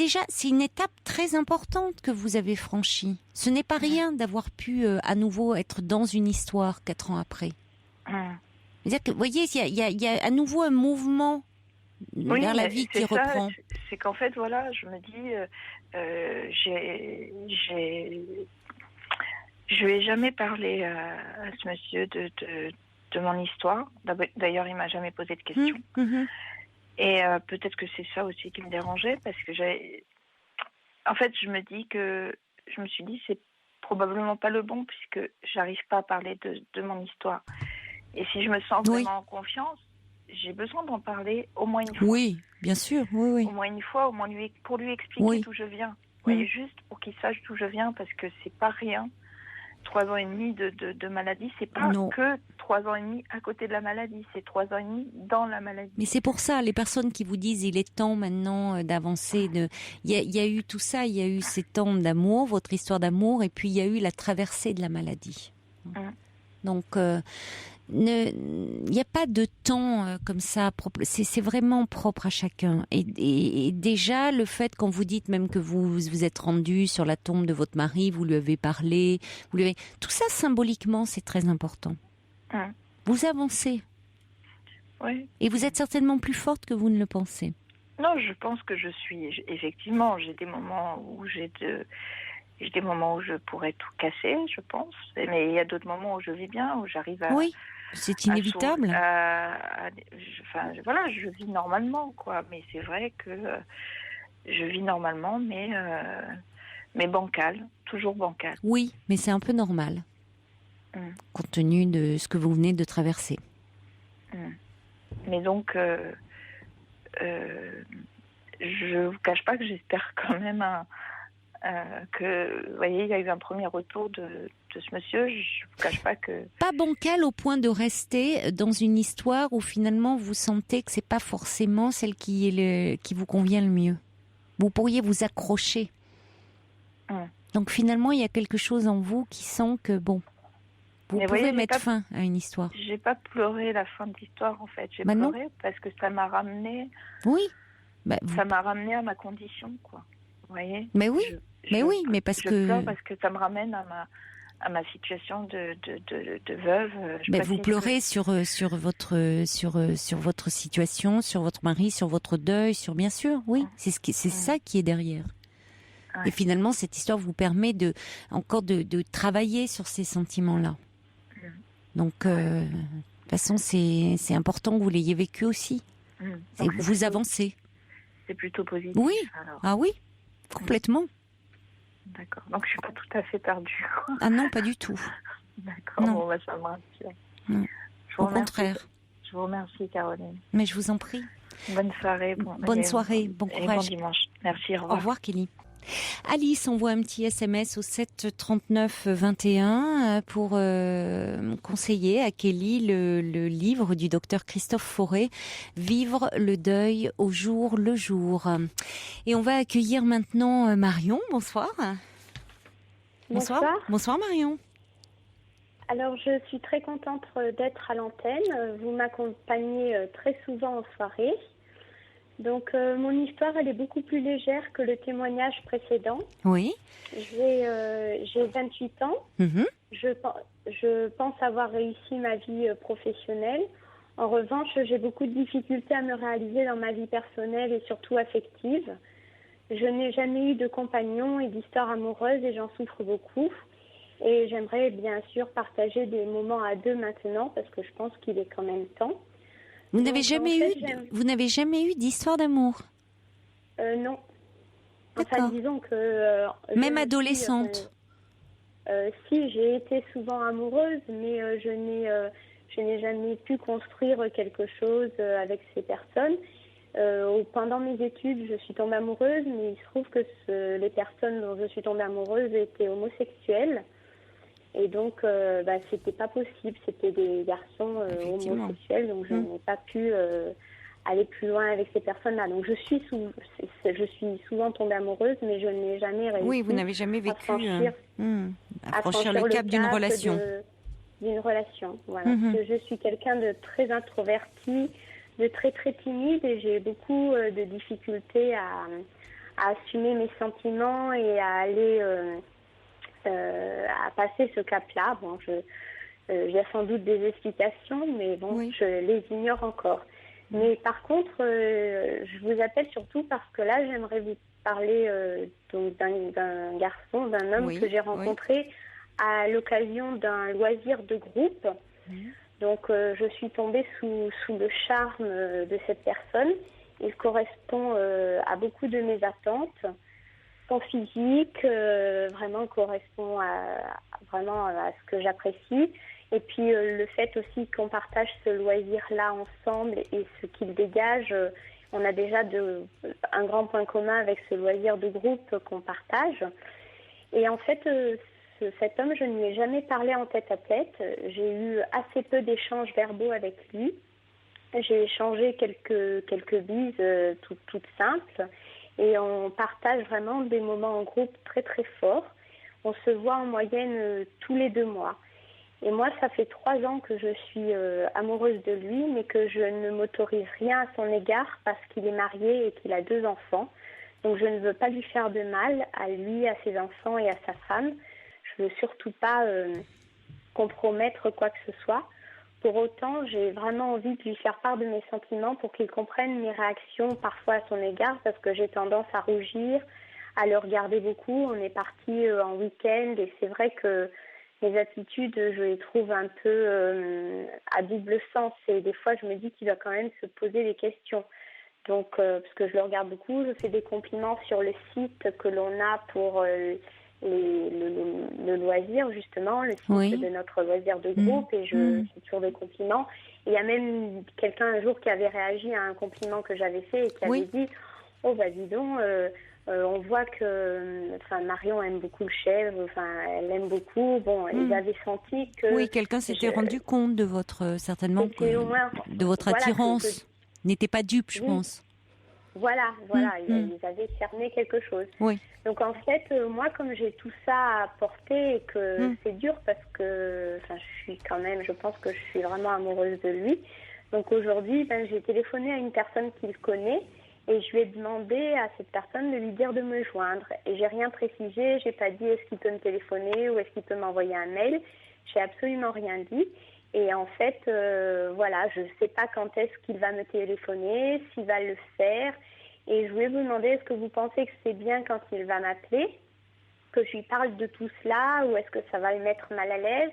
une étape très importante que vous avez franchie. Ce n'est pas rien d'avoir pu à nouveau être dans une histoire 4 ans après. C'est-à-dire que, vous voyez, il y a à nouveau un mouvement vers la vie qui reprend. C'est qu'en fait, voilà, je me dis, je lui ai jamais parlé à ce monsieur de mon histoire. D'ailleurs, il m'a jamais posé de questions. Et peut-être que c'est ça aussi qui me dérangeait, parce que en fait, je me suis dit, c'est probablement pas le bon, puisque j'arrive pas à parler de mon histoire. Et si je me sens vraiment en confiance, j'ai besoin d'en parler au moins une fois. Oui, bien sûr, oui. Au moins une fois, pour lui expliquer d'où je viens. Vous voyez, juste pour qu'il sache d'où je viens, parce que c'est pas rien. 3 ans et demi de maladie, c'est pas que 3 ans et demi à côté de la maladie, c'est 3 ans et demi dans la maladie. Mais c'est pour ça, les personnes qui vous disent il est temps maintenant d'avancer, il y a eu tout ça, il y a eu ces temps d'amour, votre histoire d'amour, et puis il y a eu la traversée de la maladie. Donc, il n'y a pas de temps comme ça, c'est vraiment propre à chacun. Et déjà, le fait, quand vous dites même que vous êtes rendu sur la tombe de votre mari, vous lui avez parlé, tout ça symboliquement, c'est très important. Vous avancez. Oui. Et vous êtes certainement plus forte que vous ne le pensez. Non, je pense que je suis, effectivement, j'ai des moments où des moments où je pourrais tout casser, je pense. Mais il y a d'autres moments où je vis bien, où j'arrive à... Oui, c'est inévitable. Voilà, je vis normalement, quoi. Mais c'est vrai que je vis normalement, mais bancal, toujours bancal. Oui, mais c'est un peu normal, compte tenu de ce que vous venez de traverser. Mais donc, je vous cache pas que j'espère quand même que, vous voyez, il y a eu un premier retour de ce monsieur. Je vous cache pas que... Pas bancal au point de rester dans une histoire où finalement vous sentez que c'est pas forcément celle qui vous convient le mieux. Vous pourriez vous accrocher. Donc finalement, il y a quelque chose en vous qui sent que vous pouvez mettre fin à une histoire. J'ai pas pleuré la fin de l'histoire, en fait. J'ai pleuré parce que ça m'a ramené... Oui. Ça m'a ramené à ma condition, quoi. Vous voyez ? Mais oui, mais parce que... Je pleure parce que ça me ramène à ma situation de veuve. Vous pleurez sur votre situation, sur votre mari, sur votre deuil, bien sûr, oui. C'est ça qui est derrière. Et finalement, cette histoire vous permet de travailler sur ces sentiments-là. Donc, de toute façon, c'est important que vous l'ayez vécu aussi. Et vous avancez. C'est plutôt positif. Oui. Alors. Ah oui, complètement. D'accord. Donc je suis pas tout à fait perdue, quoi. Ah non, pas du tout. D'accord. Non. Bon, ça me rassure. Au contraire. Je vous remercie, Caroline. Mais je vous en prie. Bonne soirée. Bonne soirée, bon courage. Et bon dimanche. Merci, au revoir. Au revoir, Kelly. Alice envoie un petit SMS au 7 39 21 pour conseiller à Kelly le livre du docteur Christophe Fauré, Vivre le deuil au jour le jour. Et on va accueillir maintenant Marion. Bonsoir. Bonsoir. Bonsoir Marion. Alors, je suis très contente d'être à l'antenne. Vous m'accompagnez très souvent en soirée. Donc, mon histoire, elle est beaucoup plus légère que le témoignage précédent. Oui. J'ai 28 ans. Mm-hmm. Je pense avoir réussi ma vie professionnelle. En revanche, j'ai beaucoup de difficultés à me réaliser dans ma vie personnelle et surtout affective. Je n'ai jamais eu de compagnon et d'histoire amoureuse et j'en souffre beaucoup. Et j'aimerais bien sûr partager des moments à deux maintenant parce que je pense qu'il est quand même temps. Vous n'avez jamais eu d'histoire d'amour? Non. D'accord. Enfin, disons que... Même adolescente? Si, j'ai été souvent amoureuse, mais je n'ai jamais pu construire quelque chose avec ces personnes. Pendant mes études, je suis tombée amoureuse, mais il se trouve que les personnes dont je suis tombée amoureuse étaient homosexuelles. Et donc, c'était pas possible. C'était des garçons homosexuels, donc je n'ai pas pu aller plus loin avec ces personnes-là. Donc, je suis souvent tombée amoureuse, mais je n'ai jamais réussi. Oui, vous n'avez jamais vécu à franchir le cap d'une relation. D'une relation, voilà. Parce que je suis quelqu'un de très introverti, de très très timide, et j'ai beaucoup de difficultés à assumer mes sentiments et à aller à passer ce cap-là. Bon, il y a sans doute des explications, mais bon, oui. Je les ignore encore. Mais par contre, je vous appelle surtout parce que là, j'aimerais vous parler d'un garçon, d'un homme que j'ai rencontré à l'occasion d'un loisir de groupe. Donc, je suis tombée sous le charme de cette personne. Il correspond à beaucoup de mes attentes. Son physique vraiment correspond vraiment à ce que j'apprécie. Et puis le fait aussi qu'on partage ce loisir-là ensemble et ce qu'il dégage, on a déjà un grand point commun avec ce loisir de groupe qu'on partage. Et en fait, cet homme, je ne lui ai jamais parlé en tête-à-tête. J'ai eu assez peu d'échanges verbaux avec lui. J'ai échangé quelques bises toutes simples. Et on partage vraiment des moments en groupe très très forts. On se voit en moyenne tous les 2 mois. Et moi, ça fait 3 ans que je suis amoureuse de lui, mais que je ne m'autorise rien à son égard parce qu'il est marié et qu'il a 2 enfants. Donc je ne veux pas lui faire de mal à lui, à ses enfants et à sa femme. Je ne veux surtout pas compromettre quoi que ce soit. Pour autant, j'ai vraiment envie de lui faire part de mes sentiments pour qu'il comprenne mes réactions parfois à son égard parce que j'ai tendance à rougir, à le regarder beaucoup. On est parti en week-end et c'est vrai que mes attitudes, je les trouve un peu à double sens et des fois je me dis qu'il va quand même se poser des questions. Donc, parce que je le regarde beaucoup, je fais des compliments sur le site que l'on a pour le loisir, justement, le site de notre loisir de groupe, et je fais toujours des compliments. Et il y a même quelqu'un un jour qui avait réagi à un compliment que j'avais fait et qui avait dit « Oh, bah dis donc, on voit que Marion aime beaucoup le chèvre, elle l'aime beaucoup. » Bon, ils avaient senti que... Oui, quelqu'un s'était rendu compte de votre, certainement, de votre attirance. N'était pas dupe, je pense. Voilà, ils avaient cerné quelque chose. Oui. Donc en fait, moi, comme j'ai tout ça à porter et que c'est dur parce que, je pense que je suis vraiment amoureuse de lui. Donc aujourd'hui, j'ai téléphoné à une personne qu'il connaît et je lui ai demandé à cette personne de lui dire de me joindre. Et j'ai rien précisé, j'ai pas dit est-ce qu'il peut me téléphoner ou est-ce qu'il peut m'envoyer un mail. J'ai absolument rien dit. Et en fait, je ne sais pas quand est-ce qu'il va me téléphoner, s'il va le faire. Et je voulais vous demander, est-ce que vous pensez que c'est bien quand il va m'appeler, que je lui parle de tout cela, ou est-ce que ça va le mettre mal à l'aise?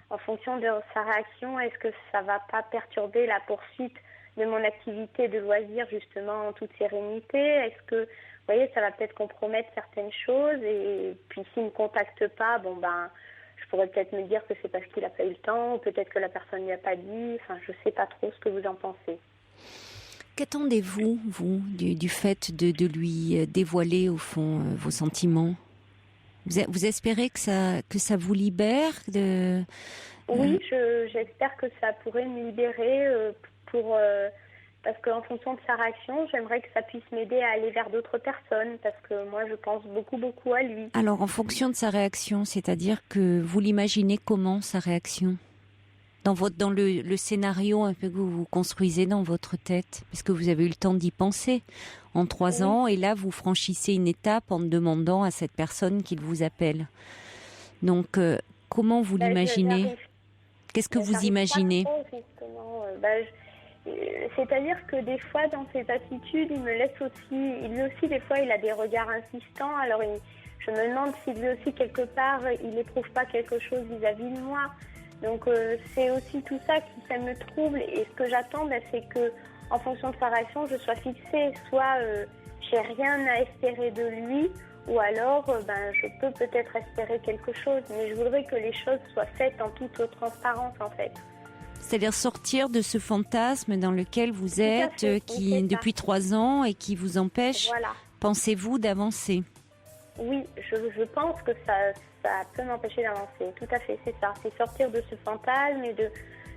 En fonction de sa réaction, est-ce que ça ne va pas perturber la poursuite de mon activité de loisir, justement, en toute sérénité? Est-ce que, vous voyez, ça va peut-être compromettre certaines choses? Et puis s'il ne me contacte pas, je pourrais peut-être me dire que c'est parce qu'il n'a pas eu le temps, ou peut-être que la personne ne lui a pas dit. Enfin, je ne sais pas trop ce que vous en pensez. Qu'attendez-vous, vous, du fait de lui dévoiler, au fond, vos sentiments? Vous espérez que ça vous libère de... Oui, j'espère que ça pourrait me libérer parce qu'en fonction de sa réaction, j'aimerais que ça puisse m'aider à aller vers d'autres personnes parce que moi, je pense beaucoup, beaucoup à lui. Alors, en fonction de sa réaction, c'est-à-dire que vous l'imaginez comment, sa réaction? Dans le scénario un peu que vous construisez dans votre tête, parce que vous avez eu le temps d'y penser en 3 ans, et là vous franchissez une étape en demandant à cette personne qu'il vous appelle. Donc comment vous l'imaginez? Qu'est-ce que vous imaginez? C'est-à-dire que des fois dans ses attitudes, il me laisse aussi, lui aussi des fois il a des regards insistants, alors je me demande si lui aussi quelque part il n'éprouve pas quelque chose vis-à-vis de moi. Donc c'est aussi tout ça ça me trouble, et ce que j'attends, c'est que en fonction de sa réaction, je sois fixée, soit j'ai rien à espérer de lui, ou alors je peux peut-être espérer quelque chose, mais je voudrais que les choses soient faites en toute transparence en fait. C'est-à-dire sortir de ce fantasme dans lequel vous êtes, qui depuis 3 ans et qui vous empêche, pensez-vous, d'avancer? Oui, je pense que ça peut m'empêcher d'avancer. Tout à fait, c'est ça. C'est sortir de ce fantasme et de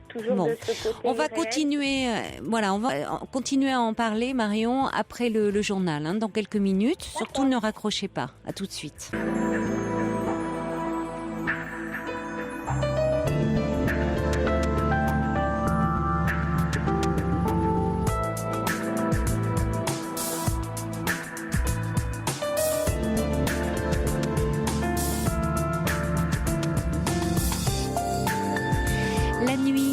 toujours de ce côté. On va continuer. On va continuer à en parler, Marion, après le journal, dans quelques minutes. D'accord. Surtout, ne raccrochez pas. À tout de suite.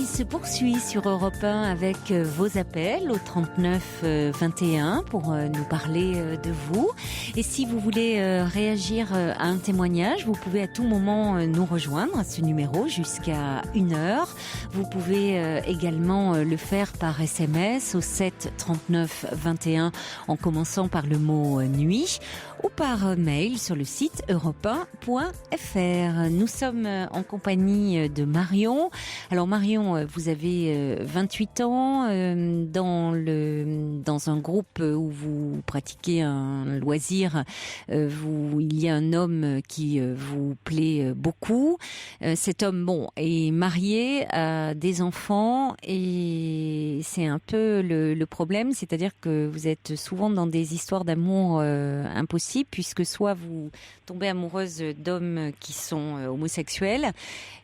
Se poursuit sur Europe 1 avec vos appels au 39 21 pour nous parler de vous. Et si vous voulez réagir à un témoignage, vous pouvez à tout moment nous rejoindre à ce numéro jusqu'à 1h. Vous pouvez également le faire par SMS au 7 39 21 en commençant par le mot nuit, ou par mail sur le site europe1.fr. Nous sommes en compagnie de Marion. Alors Marion, vous avez 28 ans, dans un groupe où vous pratiquez un loisir, il y a un homme qui vous plaît beaucoup. Cet homme, est marié, a des enfants, et c'est un peu le problème, c'est-à-dire que vous êtes souvent dans des histoires d'amour impossibles, puisque soit vous tombez amoureuse d'hommes qui sont homosexuels.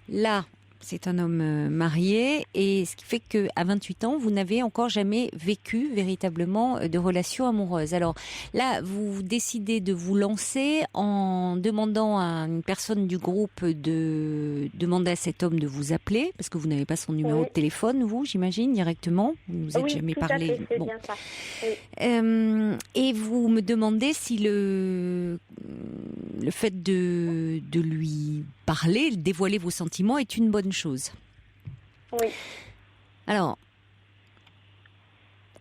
Là, c'est un homme marié, et ce qui fait qu'à 28 ans, vous n'avez encore jamais vécu véritablement de relation amoureuse. Alors là, vous décidez de vous lancer en demandant à une personne du groupe de demander à cet homme de vous appeler, parce que vous n'avez pas son numéro de téléphone, vous, j'imagine, directement. Vous ne vous êtes jamais parlé. Fait, c'est bien ça. Oui. Et vous me demandez si le fait de lui parler, dévoiler vos sentiments est une bonne chose. Oui. Alors,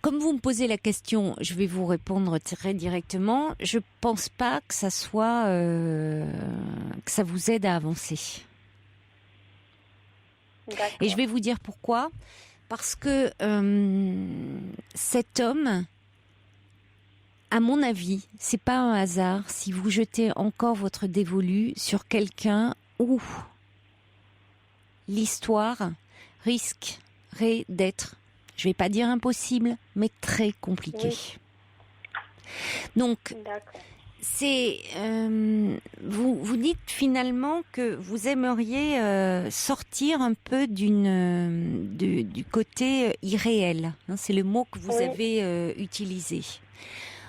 comme vous me posez la question, je vais vous répondre très directement. Je pense pas que ça soit que ça vous aide à avancer. D'accord. Et je vais vous dire pourquoi. Parce que cet homme, à mon avis, c'est pas un hasard si vous jetez encore votre dévolu sur quelqu'un où l'histoire risquerait d'être, je vais pas dire impossible, mais très compliquée. Oui. Donc, c'est vous dites finalement que vous aimeriez sortir un peu du côté irréel. C'est le mot que vous avez utilisé.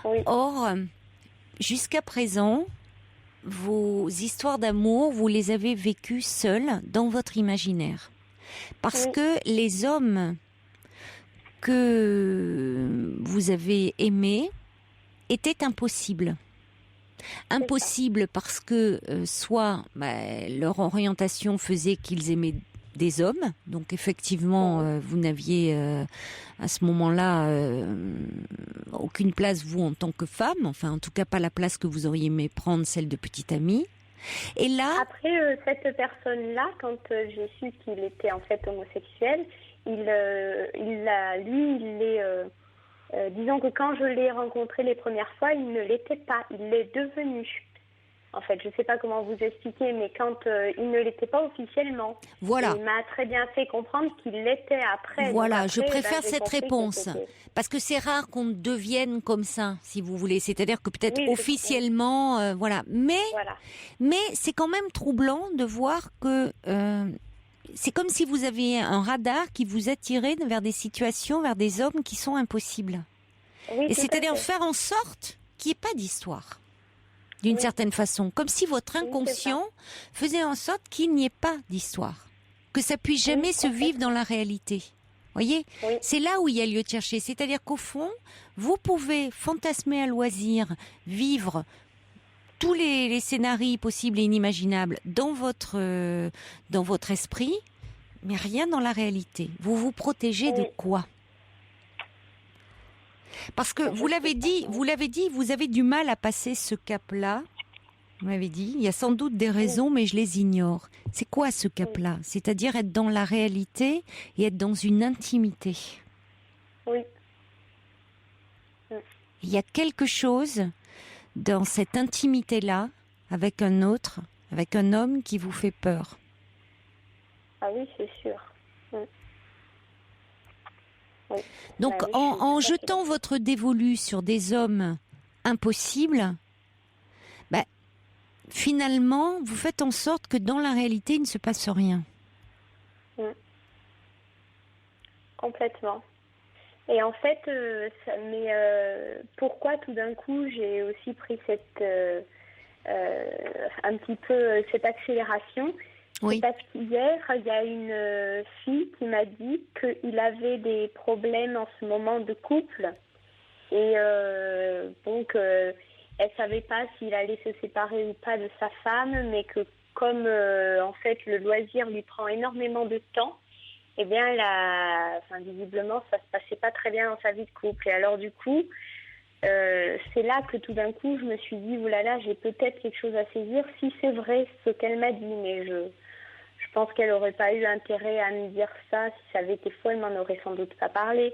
Oui. Or, jusqu'à présent, vos histoires d'amour, vous les avez vécues seules dans votre imaginaire. Parce que les hommes que vous avez aimés étaient impossibles. Impossibles parce que soit leur orientation faisait qu'ils aimaient des hommes, donc effectivement vous n'aviez à ce moment-là aucune place, vous, en tant que femme, enfin en tout cas pas la place que vous auriez aimé prendre, celle de petite amie. Et là, après cette personne-là, quand j'ai su qu'il était en fait homosexuel, il est Disons que quand je l'ai rencontré les premières fois, il ne l'était pas. Il l'est devenu. En fait, je ne sais pas comment vous expliquer, mais quand il ne l'était pas officiellement, voilà. Il m'a très bien fait comprendre qu'il l'était après. Voilà, après, je préfère cette réponse. Parce que c'est rare qu'on devienne comme ça, si vous voulez. C'est-à-dire que peut-être officiellement, voilà. Mais c'est quand même troublant de voir que c'est comme si vous aviez un radar qui vous attirait vers des situations, vers des hommes qui sont impossibles. Oui, et c'est-à-dire faire en sorte qu'il n'y ait pas d'histoire. D'une certaine façon, comme si votre inconscient faisait en sorte qu'il n'y ait pas d'histoire, que ça puisse jamais se vivre dans la réalité. Voyez, c'est là où il y a lieu de chercher. C'est-à-dire qu'au fond, vous pouvez fantasmer à loisir, vivre tous les scénarios possibles et inimaginables dans votre esprit, mais rien dans la réalité. Vous vous protégez de quoi ? Parce que vous l'avez dit, vous avez du mal à passer ce cap-là. Vous m'avez dit, il y a sans doute des raisons, mais je les ignore. C'est quoi ce cap-là ? C'est-à-dire être dans la réalité et être dans une intimité. Oui. Il y a quelque chose dans cette intimité-là, avec un autre, avec un homme qui vous fait peur. Ah oui, c'est sûr. Oui. Donc, en jetant votre dévolu sur des hommes impossibles, finalement, vous faites en sorte que dans la réalité, il ne se passe rien. Complètement. Et en fait, pourquoi tout d'un coup j'ai aussi pris un petit peu cette accélération ? Oui. C'est parce qu'hier, il y a une fille qui m'a dit qu'il avait des problèmes en ce moment de couple. Et donc, elle savait pas s'il allait se séparer ou pas de sa femme, mais que comme, en fait, le loisir lui prend énormément de temps, eh bien, visiblement, ça se passait pas très bien dans sa vie de couple. Et alors, du coup, c'est là que tout d'un coup, je me suis dit, oulala, j'ai peut-être quelque chose à saisir, si c'est vrai ce qu'elle m'a dit, mais je pense qu'elle n'aurait pas eu intérêt à me dire ça. Si ça avait été faux, elle m'en aurait sans doute pas parlé.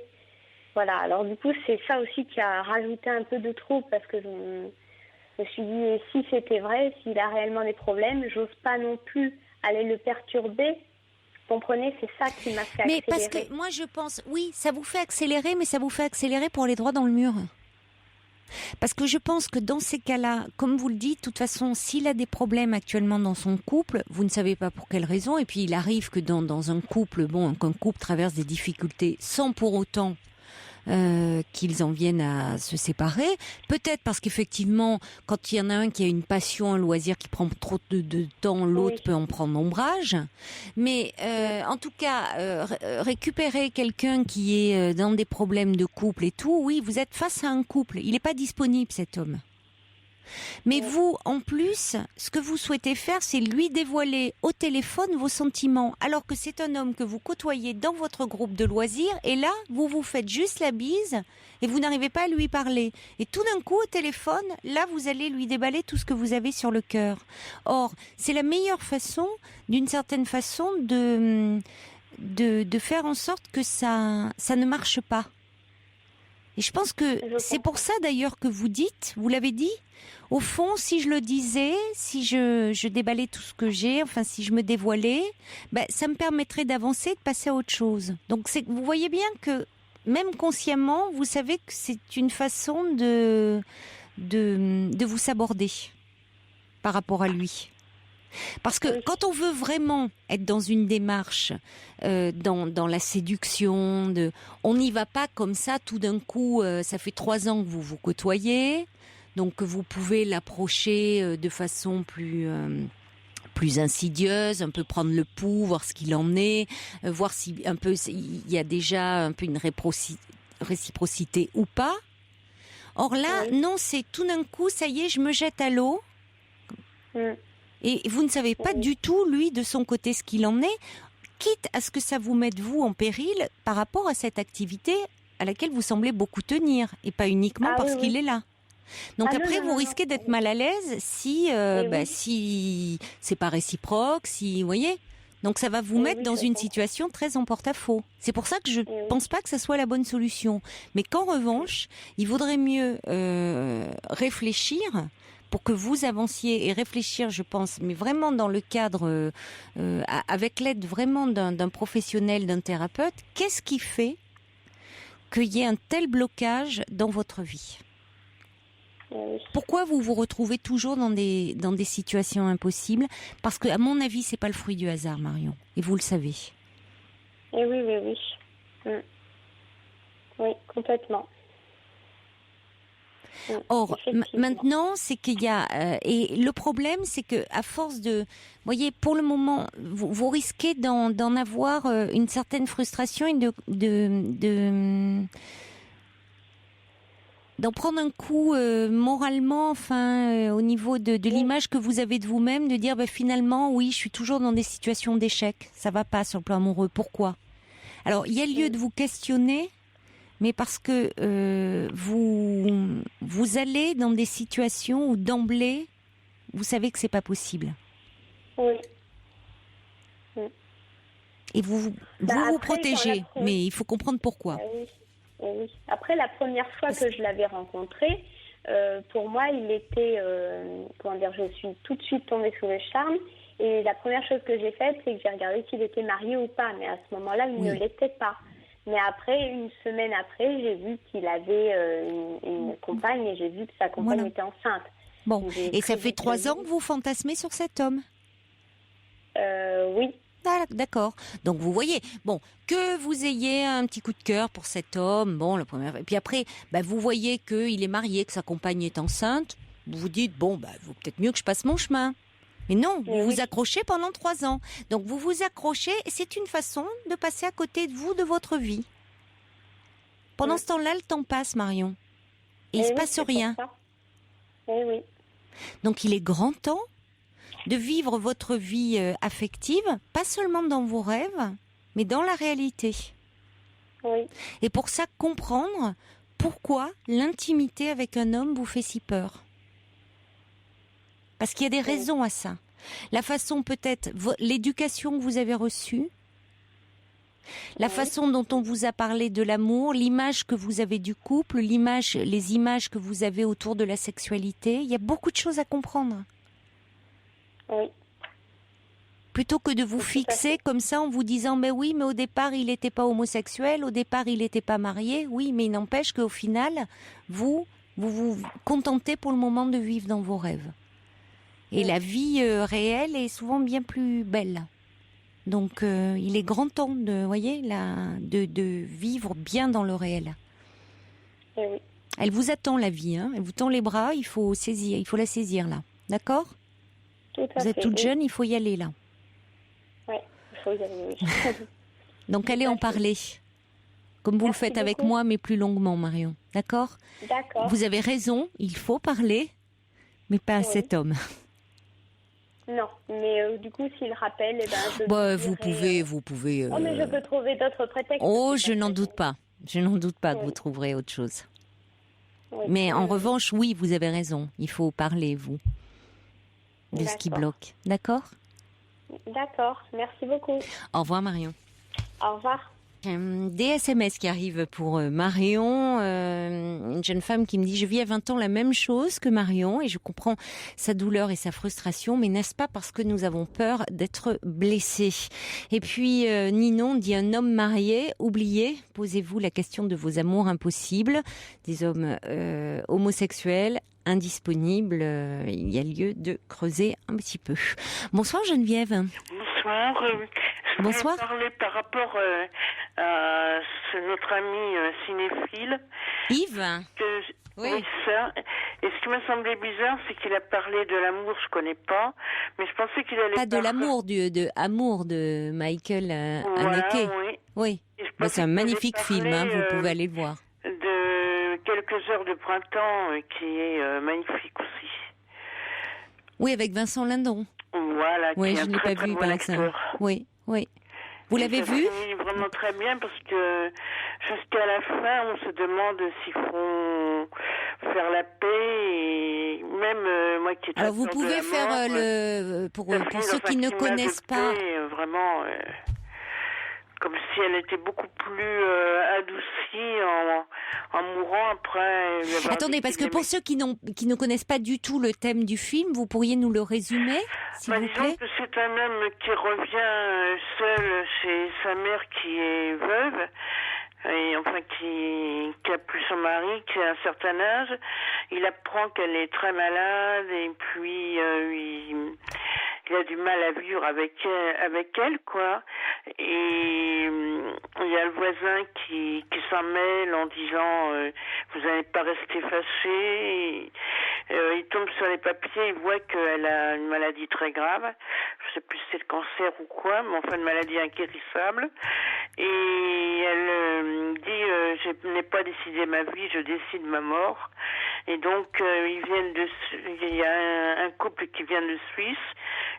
Voilà, alors du coup, c'est ça aussi qui a rajouté un peu de trouble, parce que je me suis dit, et si c'était vrai, s'il a réellement des problèmes, j'ose pas non plus aller le perturber. Vous comprenez, c'est ça qui m'a fait accélérer. Mais parce que moi, je pense, oui, ça vous fait accélérer, mais ça vous fait accélérer pour aller droit dans le mur. Parce que je pense que dans ces cas-là, comme vous le dites, de toute façon, s'il a des problèmes actuellement dans son couple, vous ne savez pas pour quelle raison, et puis il arrive que dans un couple, qu'un couple traverse des difficultés sans pour autant qu'ils en viennent à se séparer. Peut-être parce qu'effectivement, quand il y en a un qui a une passion, un loisir qui prend trop de temps, l'autre peut en prendre ombrage. Mais en tout cas, récupérer quelqu'un qui est dans des problèmes de couple et tout, oui, vous êtes face à un couple. Il n'est pas disponible, cet homme. Mais vous, en plus, ce que vous souhaitez faire, c'est lui dévoiler au téléphone vos sentiments, alors que c'est un homme que vous côtoyez dans votre groupe de loisirs, et là, vous vous faites juste la bise, et vous n'arrivez pas à lui parler. Et tout d'un coup, au téléphone, là, vous allez lui déballer tout ce que vous avez sur le cœur. Or, c'est la meilleure façon, d'une certaine façon, de faire en sorte que ça ne marche pas. Et je pense que c'est pour ça d'ailleurs que vous dites, vous l'avez dit, au fond, si je le disais, si je déballais tout ce que j'ai, enfin si je me dévoilais, ça me permettrait d'avancer, de passer à autre chose. Donc vous voyez bien que même consciemment, vous savez que c'est une façon de vous saborder par rapport à lui. Parce que quand on veut vraiment être dans une démarche, dans la séduction, on n'y va pas comme ça tout d'un coup. Ça fait 3 ans que vous vous côtoyez, donc que vous pouvez l'approcher de façon plus insidieuse, un peu prendre le pouls, voir ce qu'il en est, voir si un peu il y a déjà un peu une réciprocité ou pas. Or là, non, c'est tout d'un coup, ça y est, je me jette à l'eau. Et vous ne savez pas du tout, lui, de son côté, ce qu'il en est, quitte à ce que ça vous mette, vous, en péril par rapport à cette activité à laquelle vous semblez beaucoup tenir, et pas uniquement parce qu'il est là. Donc après, vous risquez d'être mal à l'aise si si c'est pas réciproque, si, vous voyez. Donc ça va vous mettre dans une situation très en porte-à-faux. C'est pour ça que je pense pas que ça soit la bonne solution. Mais qu'en revanche, il vaudrait mieux réfléchir pour que vous avanciez et réfléchir, je pense, mais vraiment dans le cadre, avec l'aide vraiment d'un professionnel, d'un thérapeute, qu'est-ce qui fait qu'il y ait un tel blocage dans votre vie ? Pourquoi vous vous retrouvez toujours dans des situations impossibles ? Parce que, à mon avis, c'est pas le fruit du hasard, Marion. Et vous le savez. Et oui. Oui, complètement. Or, maintenant, c'est qu'il y a... et le problème, c'est que à force de... Vous voyez, pour le moment, vous risquez d'en avoir une certaine frustration et d'en prendre un coup moralement, au niveau de l'image que vous avez de vous-même, de dire finalement, oui, je suis toujours dans des situations d'échec, ça va pas sur le plan amoureux. Pourquoi ? Alors, il y a lieu de vous questionner, mais parce que vous allez dans des situations où d'emblée, vous savez que c'est pas possible. Oui. Et vous protégez, mais il faut comprendre pourquoi. Oui. Après, la première fois que je l'avais rencontré, pour moi, il était, je suis tout de suite tombée sous le charme. Et la première chose que j'ai faite, c'est que j'ai regardé s'il était marié ou pas. Mais à ce moment-là, il ne l'était pas. Mais après, une semaine après, j'ai vu qu'il avait une compagne et j'ai vu que sa compagne était enceinte. Bon, et ça fait 3 ans que vous fantasmez sur cet homme ? Oui. Ah, d'accord. Donc vous voyez, que vous ayez un petit coup de cœur pour cet homme, la première. Et puis après, vous voyez qu'il est marié, que sa compagne est enceinte. Vous vous dites vaut peut-être mieux que je passe mon chemin. Mais non, vous vous accrochez pendant 3 ans. Donc vous vous accrochez, et c'est une façon de passer à côté de vous, de votre vie. Pendant ce temps-là, le temps passe, Marion, et il se passe rien. Oui. Donc il est grand temps de vivre votre vie affective, pas seulement dans vos rêves, mais dans la réalité. Oui. Et pour ça, comprendre pourquoi l'intimité avec un homme vous fait si peur. Parce qu'il y a des raisons à ça. La façon peut-être, l'éducation que vous avez reçue, la façon dont on vous a parlé de l'amour, l'image que vous avez du couple, les images que vous avez autour de la sexualité, il y a beaucoup de choses à comprendre. Oui. Plutôt que de vous fixer comme ça en vous disant mais au départ il n'était pas homosexuel, au départ il n'était pas marié, oui mais il n'empêche qu'au final vous contentez pour le moment de vivre dans vos rêves. Et la vie réelle est souvent bien plus belle. Donc il est grand temps de vivre bien dans le réel. Oui. Elle vous attend la vie, elle vous tend les bras, il faut la saisir là, d'accord ? Vous êtes toute jeune, il faut y aller là. Oui, il faut y aller, oui. Donc allez en parler, comme vous le faites avec moi, mais plus longuement, Marion. D'accord ? D'accord. Vous avez raison, il faut parler, mais pas à cet homme. Non, mais du coup, s'il rappelle, vous pouvez. Oh, mais je peux trouver d'autres prétextes. Oh, je n'en doute pas. Je n'en doute pas que vous trouverez autre chose. Oui, mais en revanche, oui, vous avez raison. Il faut parler, vous, de ce qui bloque. D'accord ? D'accord. Merci beaucoup. Au revoir, Marion. Au revoir. Des SMS qui arrivent pour Marion, une jeune femme qui me dit « Je vis à 20 ans la même chose que Marion et je comprends sa douleur et sa frustration, mais n'est-ce pas parce que nous avons peur d'être blessés ?» Et puis Ninon dit « Un homme marié, oubliez, posez-vous la question de vos amours impossibles, des hommes homosexuels, indisponibles, il y a lieu de creuser un petit peu. » Bonsoir Geneviève. Bonsoir. Bonsoir. Je voulais parler par rapport à notre ami cinéphile. Yves. Oui, ça. Et ce qui m'a semblé bizarre, c'est qu'il a parlé de l'amour, je connais pas, mais je pensais qu'il allait pas de l'amour, amour de Michael Haneke. Oui. C'est un magnifique film, vous pouvez aller le voir. De Quelques heures de printemps, qui est magnifique aussi. Oui, avec Vincent Lindon. Voilà. Oui, je ne l'ai pas vu, Vincent. Oui. Vous l'avez vu ? Oui, vraiment très bien, parce que jusqu'à la fin, on se demande s'il faut faire la paix et même moi qui ai Alors vous pouvez faire pour ceux qui ne connaissent pas. Vraiment. Comme si elle était beaucoup plus adoucie en mourant après. Attendez, parce que pour ceux qui ne connaissent pas du tout le thème du film, vous pourriez nous le résumer, s'il vous plaît? Disons que c'est un homme qui revient seul chez sa mère qui est veuve, et enfin qui a plus son mari, qui a un certain âge. Il apprend qu'elle est très malade et puis il a du mal à vivre avec elle, quoi. Et il y a le voisin qui s'en mêle en disant vous n'allez pas rester fâché. Il tombe sur les papiers, il voit qu'elle a une maladie très grave. Je sais plus si c'est le cancer ou quoi, mais enfin une maladie inguérissable. Et elle dit je n'ai pas décidé ma vie, je décide ma mort. Et donc il y a un couple qui vient de Suisse,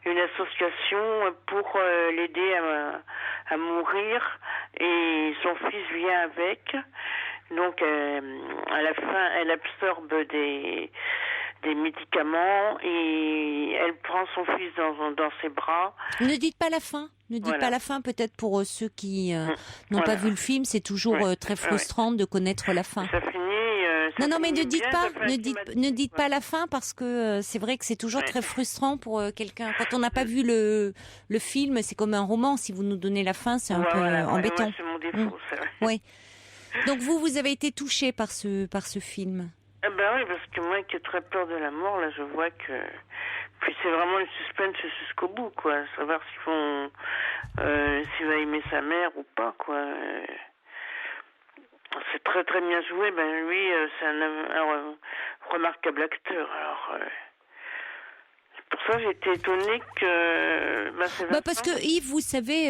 une association pour l'aider à mourir, et son fils vient avec. Donc à la fin elle absorbe des médicaments et elle prend son fils dans ses bras. Ne dites pas la fin. Ne dites pas la fin, peut-être pour ceux qui n'ont pas vu le film, c'est toujours très frustrant de connaître la fin. Ça finit. Non, mais ne dites pas la fin, parce que c'est vrai que c'est toujours très frustrant pour quelqu'un. Quand on n'a pas vu le film, c'est comme un roman. Si vous nous donnez la fin, c'est un peu embêtant. C'est mon défaut, ça. Oui. Donc vous avez été touchée par ce film. Ah ben oui, parce que moi qui ai très peur de la mort, là je vois que... Puis c'est vraiment le suspense jusqu'au bout, quoi. Savoir s'il va aimer sa mère ou pas, quoi. C'est très très bien joué. Ben lui, c'est un remarquable acteur. Alors... Pour ça, j'étais étonnée que... parce que Yves, vous savez,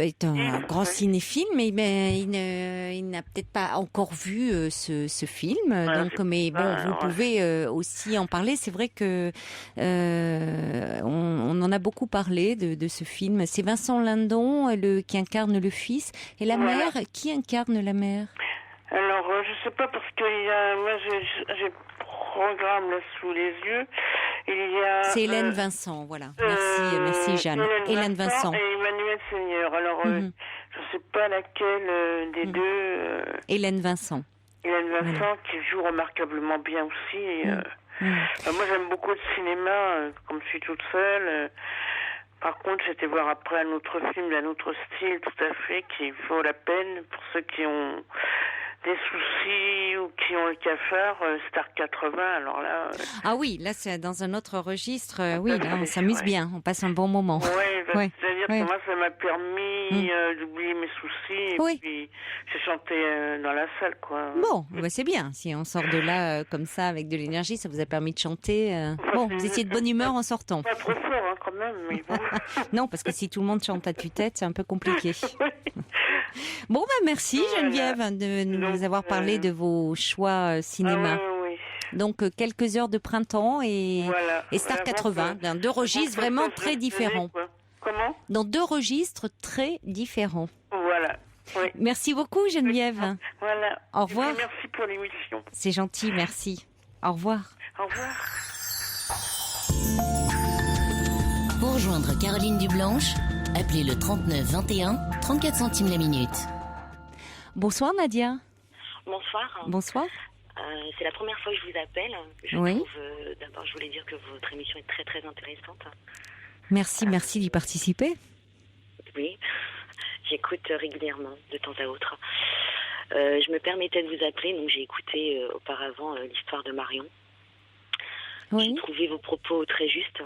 est un grand cinéphile, mais il n'a peut-être pas encore vu ce film. Mais bon, vous pouvez aussi en parler. C'est vrai que on en a beaucoup parlé de ce film. C'est Vincent Lindon qui incarne le fils. Et la mère, qui incarne la mère? Alors, je sais pas, parce que moi, j'ai le programme là sous les yeux. C'est Hélène Vincent, voilà. Merci Jeanne. Hélène Vincent. Et Emmanuel Seigneur. Alors, je sais pas laquelle des deux. Hélène Vincent. Hélène Vincent, qui joue remarquablement bien aussi. Moi, j'aime beaucoup le cinéma, comme je suis toute seule. Par contre, j'étais voir après un autre film d'un autre style, tout à fait, qui vaut la peine pour ceux qui ont des soucis ou qui ont le cafard, Star 80, alors là... Ah oui, là c'est dans un autre registre, oui, là on s'amuse bien, on passe un bon moment. C'est-à-dire que moi ça m'a permis d'oublier mes soucis, et puis j'ai chanté dans la salle, quoi. Bon, c'est bien, si on sort de là comme ça avec de l'énergie, ça vous a permis de chanter. Bon, vous étiez de bonne humeur en sortant. Pas trop fort quand même, mais bon. Non, parce que si tout le monde chante à tue-tête, c'est un peu compliqué. Bon, merci Geneviève de nous avoir parlé de vos choix cinéma. Donc quelques heures de printemps et Star 80, dans deux registres vraiment très différents. Comment ? Dans deux registres très différents. Voilà. Oui. Merci beaucoup Geneviève. Voilà. Au revoir. Merci pour l'émission. C'est gentil, merci. Au revoir. Au revoir. Pour rejoindre Caroline Dublanche, appelez le 39 21, 34 centimes la minute. Bonsoir Nadia. Bonsoir. Bonsoir. C'est la première fois que je vous appelle. D'abord, je voulais dire que votre émission est très très intéressante. Merci d'y participer. Oui, j'écoute régulièrement de temps à autre. Je me permettais de vous appeler, donc j'ai écouté auparavant l'histoire de Marion. Oui. J'ai trouvé vos propos très justes.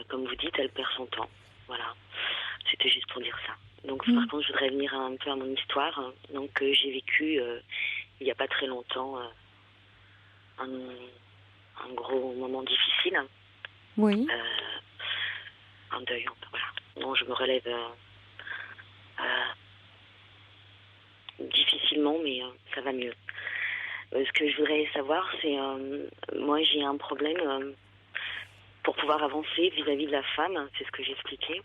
Comme vous dites, elle perd son temps. Voilà, c'était juste pour dire ça. Donc par contre, je voudrais venir un peu à mon histoire. Donc j'ai vécu il n'y a pas très longtemps un gros moment difficile. Oui. Un deuil, voilà. Non, je me relève difficilement, mais ça va mieux. Ce que je voudrais savoir, c'est moi j'ai un problème pour pouvoir avancer vis-à-vis de la femme, c'est ce que j'expliquais.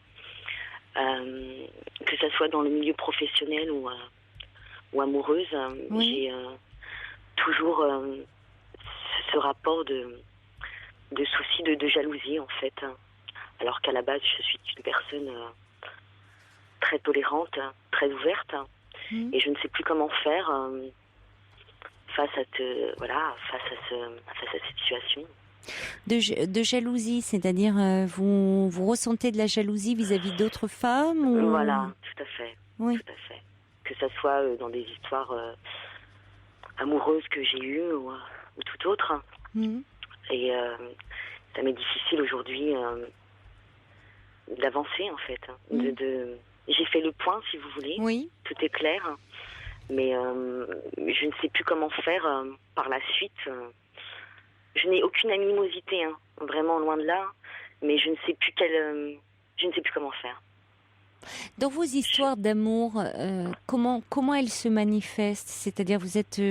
Que ça soit dans le milieu professionnel ou amoureuse, j'ai toujours ce rapport de soucis de jalousie, en fait. Alors qu'à la base, je suis une personne très tolérante, très ouverte. Et je ne sais plus comment faire face à cette situation. De jalousie, c'est-à-dire vous ressentez de la jalousie vis-à-vis d'autres femmes ou... Voilà, tout à fait. Oui. Tout à fait. Que ça soit dans des histoires amoureuses que j'ai eues ou tout autre. Et ça m'est difficile aujourd'hui d'avancer, en fait. J'ai fait le point, si vous voulez. Oui. Tout est clair. Mais je ne sais plus comment faire par la suite. Je n'ai aucune animosité, hein, vraiment loin de là. Mais je ne sais plus comment faire. Dans vos histoires d'amour, comment elles se manifestent? C'est-à-dire, vous êtes,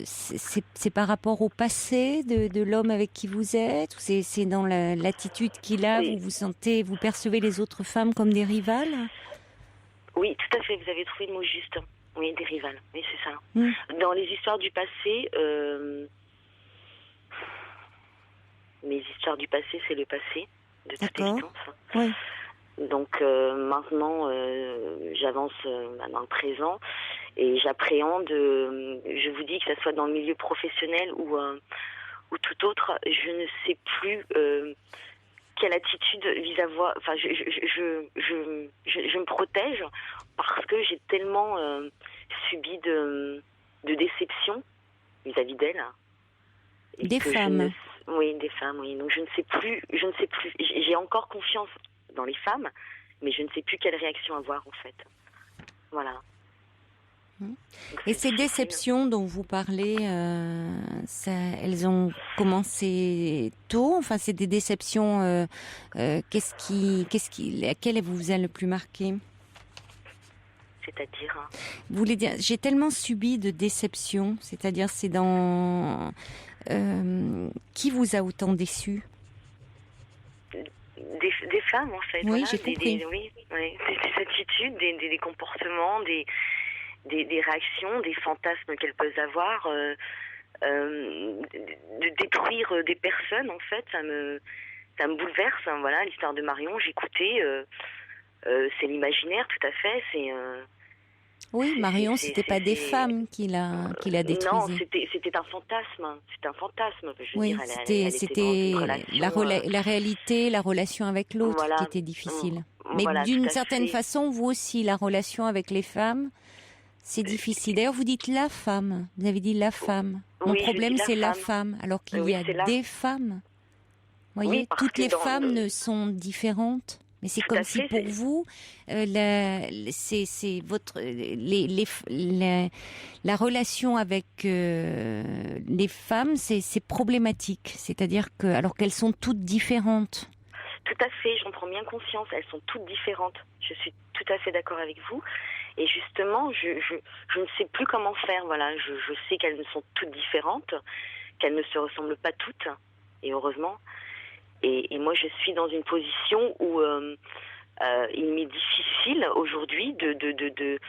c'est par rapport au passé de l'homme avec qui vous êtes, ou c'est dans l'attitude qu'il a, oui. vous percevez les autres femmes comme des rivales? Oui, tout à fait. Vous avez trouvé le mot juste. Oui, des rivales. Oui, c'est ça. Dans les histoires du passé, mes histoires du passé, c'est le passé, de toute évidence. Oui. Donc maintenant, j'avance dans le présent et j'appréhende, je vous dis que ce soit dans le milieu professionnel ou tout autre, je ne sais plus quelle attitude vis-à-vis. Enfin, je me protège parce que j'ai tellement subi de déception vis-à-vis d'elles. Des femmes. Oui, des femmes, oui. Donc je ne sais plus. J'ai encore confiance dans les femmes, mais je ne sais plus quelle réaction avoir, en fait. Voilà. Et ces déceptions dont vous parlez, elles ont commencé tôt. Enfin, c'est des déceptions. Laquelle vous a le plus marqué? C'est-à-dire Vous voulez dire, j'ai tellement subi de déceptions. C'est-à-dire, c'est dans qui vous a autant déçu? Des femmes, en fait. Oui, voilà, j'ai compris. Oui, des attitudes, des comportements, des réactions, des fantasmes qu'elles peuvent avoir, de détruire des personnes, en fait, ça me bouleverse. Hein, voilà, l'histoire de Marion, j'écoutais, c'est l'imaginaire, tout à fait. Oui, Marion, c'était pas des femmes qui la détruisaient. Non, c'était un fantasme. C'était un fantasme. Je veux oui, dire, c'était la réalité, la relation avec l'autre voilà, qui était difficile. Mais voilà, d'une certaine façon, vous aussi, la relation avec les femmes, c'est difficile. D'ailleurs, vous dites la femme. Vous avez dit la femme. Mon problème, c'est la femme, alors qu'il y a des femmes. Vous voyez, toutes les femmes ne sont différentes. Mais c'est comme si pour vous, c'est votre la relation avec les femmes, c'est problématique. C'est-à-dire que alors qu'elles sont toutes différentes. Tout à fait, j'en prends bien conscience. Elles sont toutes différentes. Je suis tout à fait d'accord avec vous. Et justement, je ne sais plus comment faire. Voilà, je sais qu'elles sont toutes différentes, qu'elles ne se ressemblent pas toutes, et heureusement. Et moi, je suis dans une position où il m'est difficile aujourd'hui de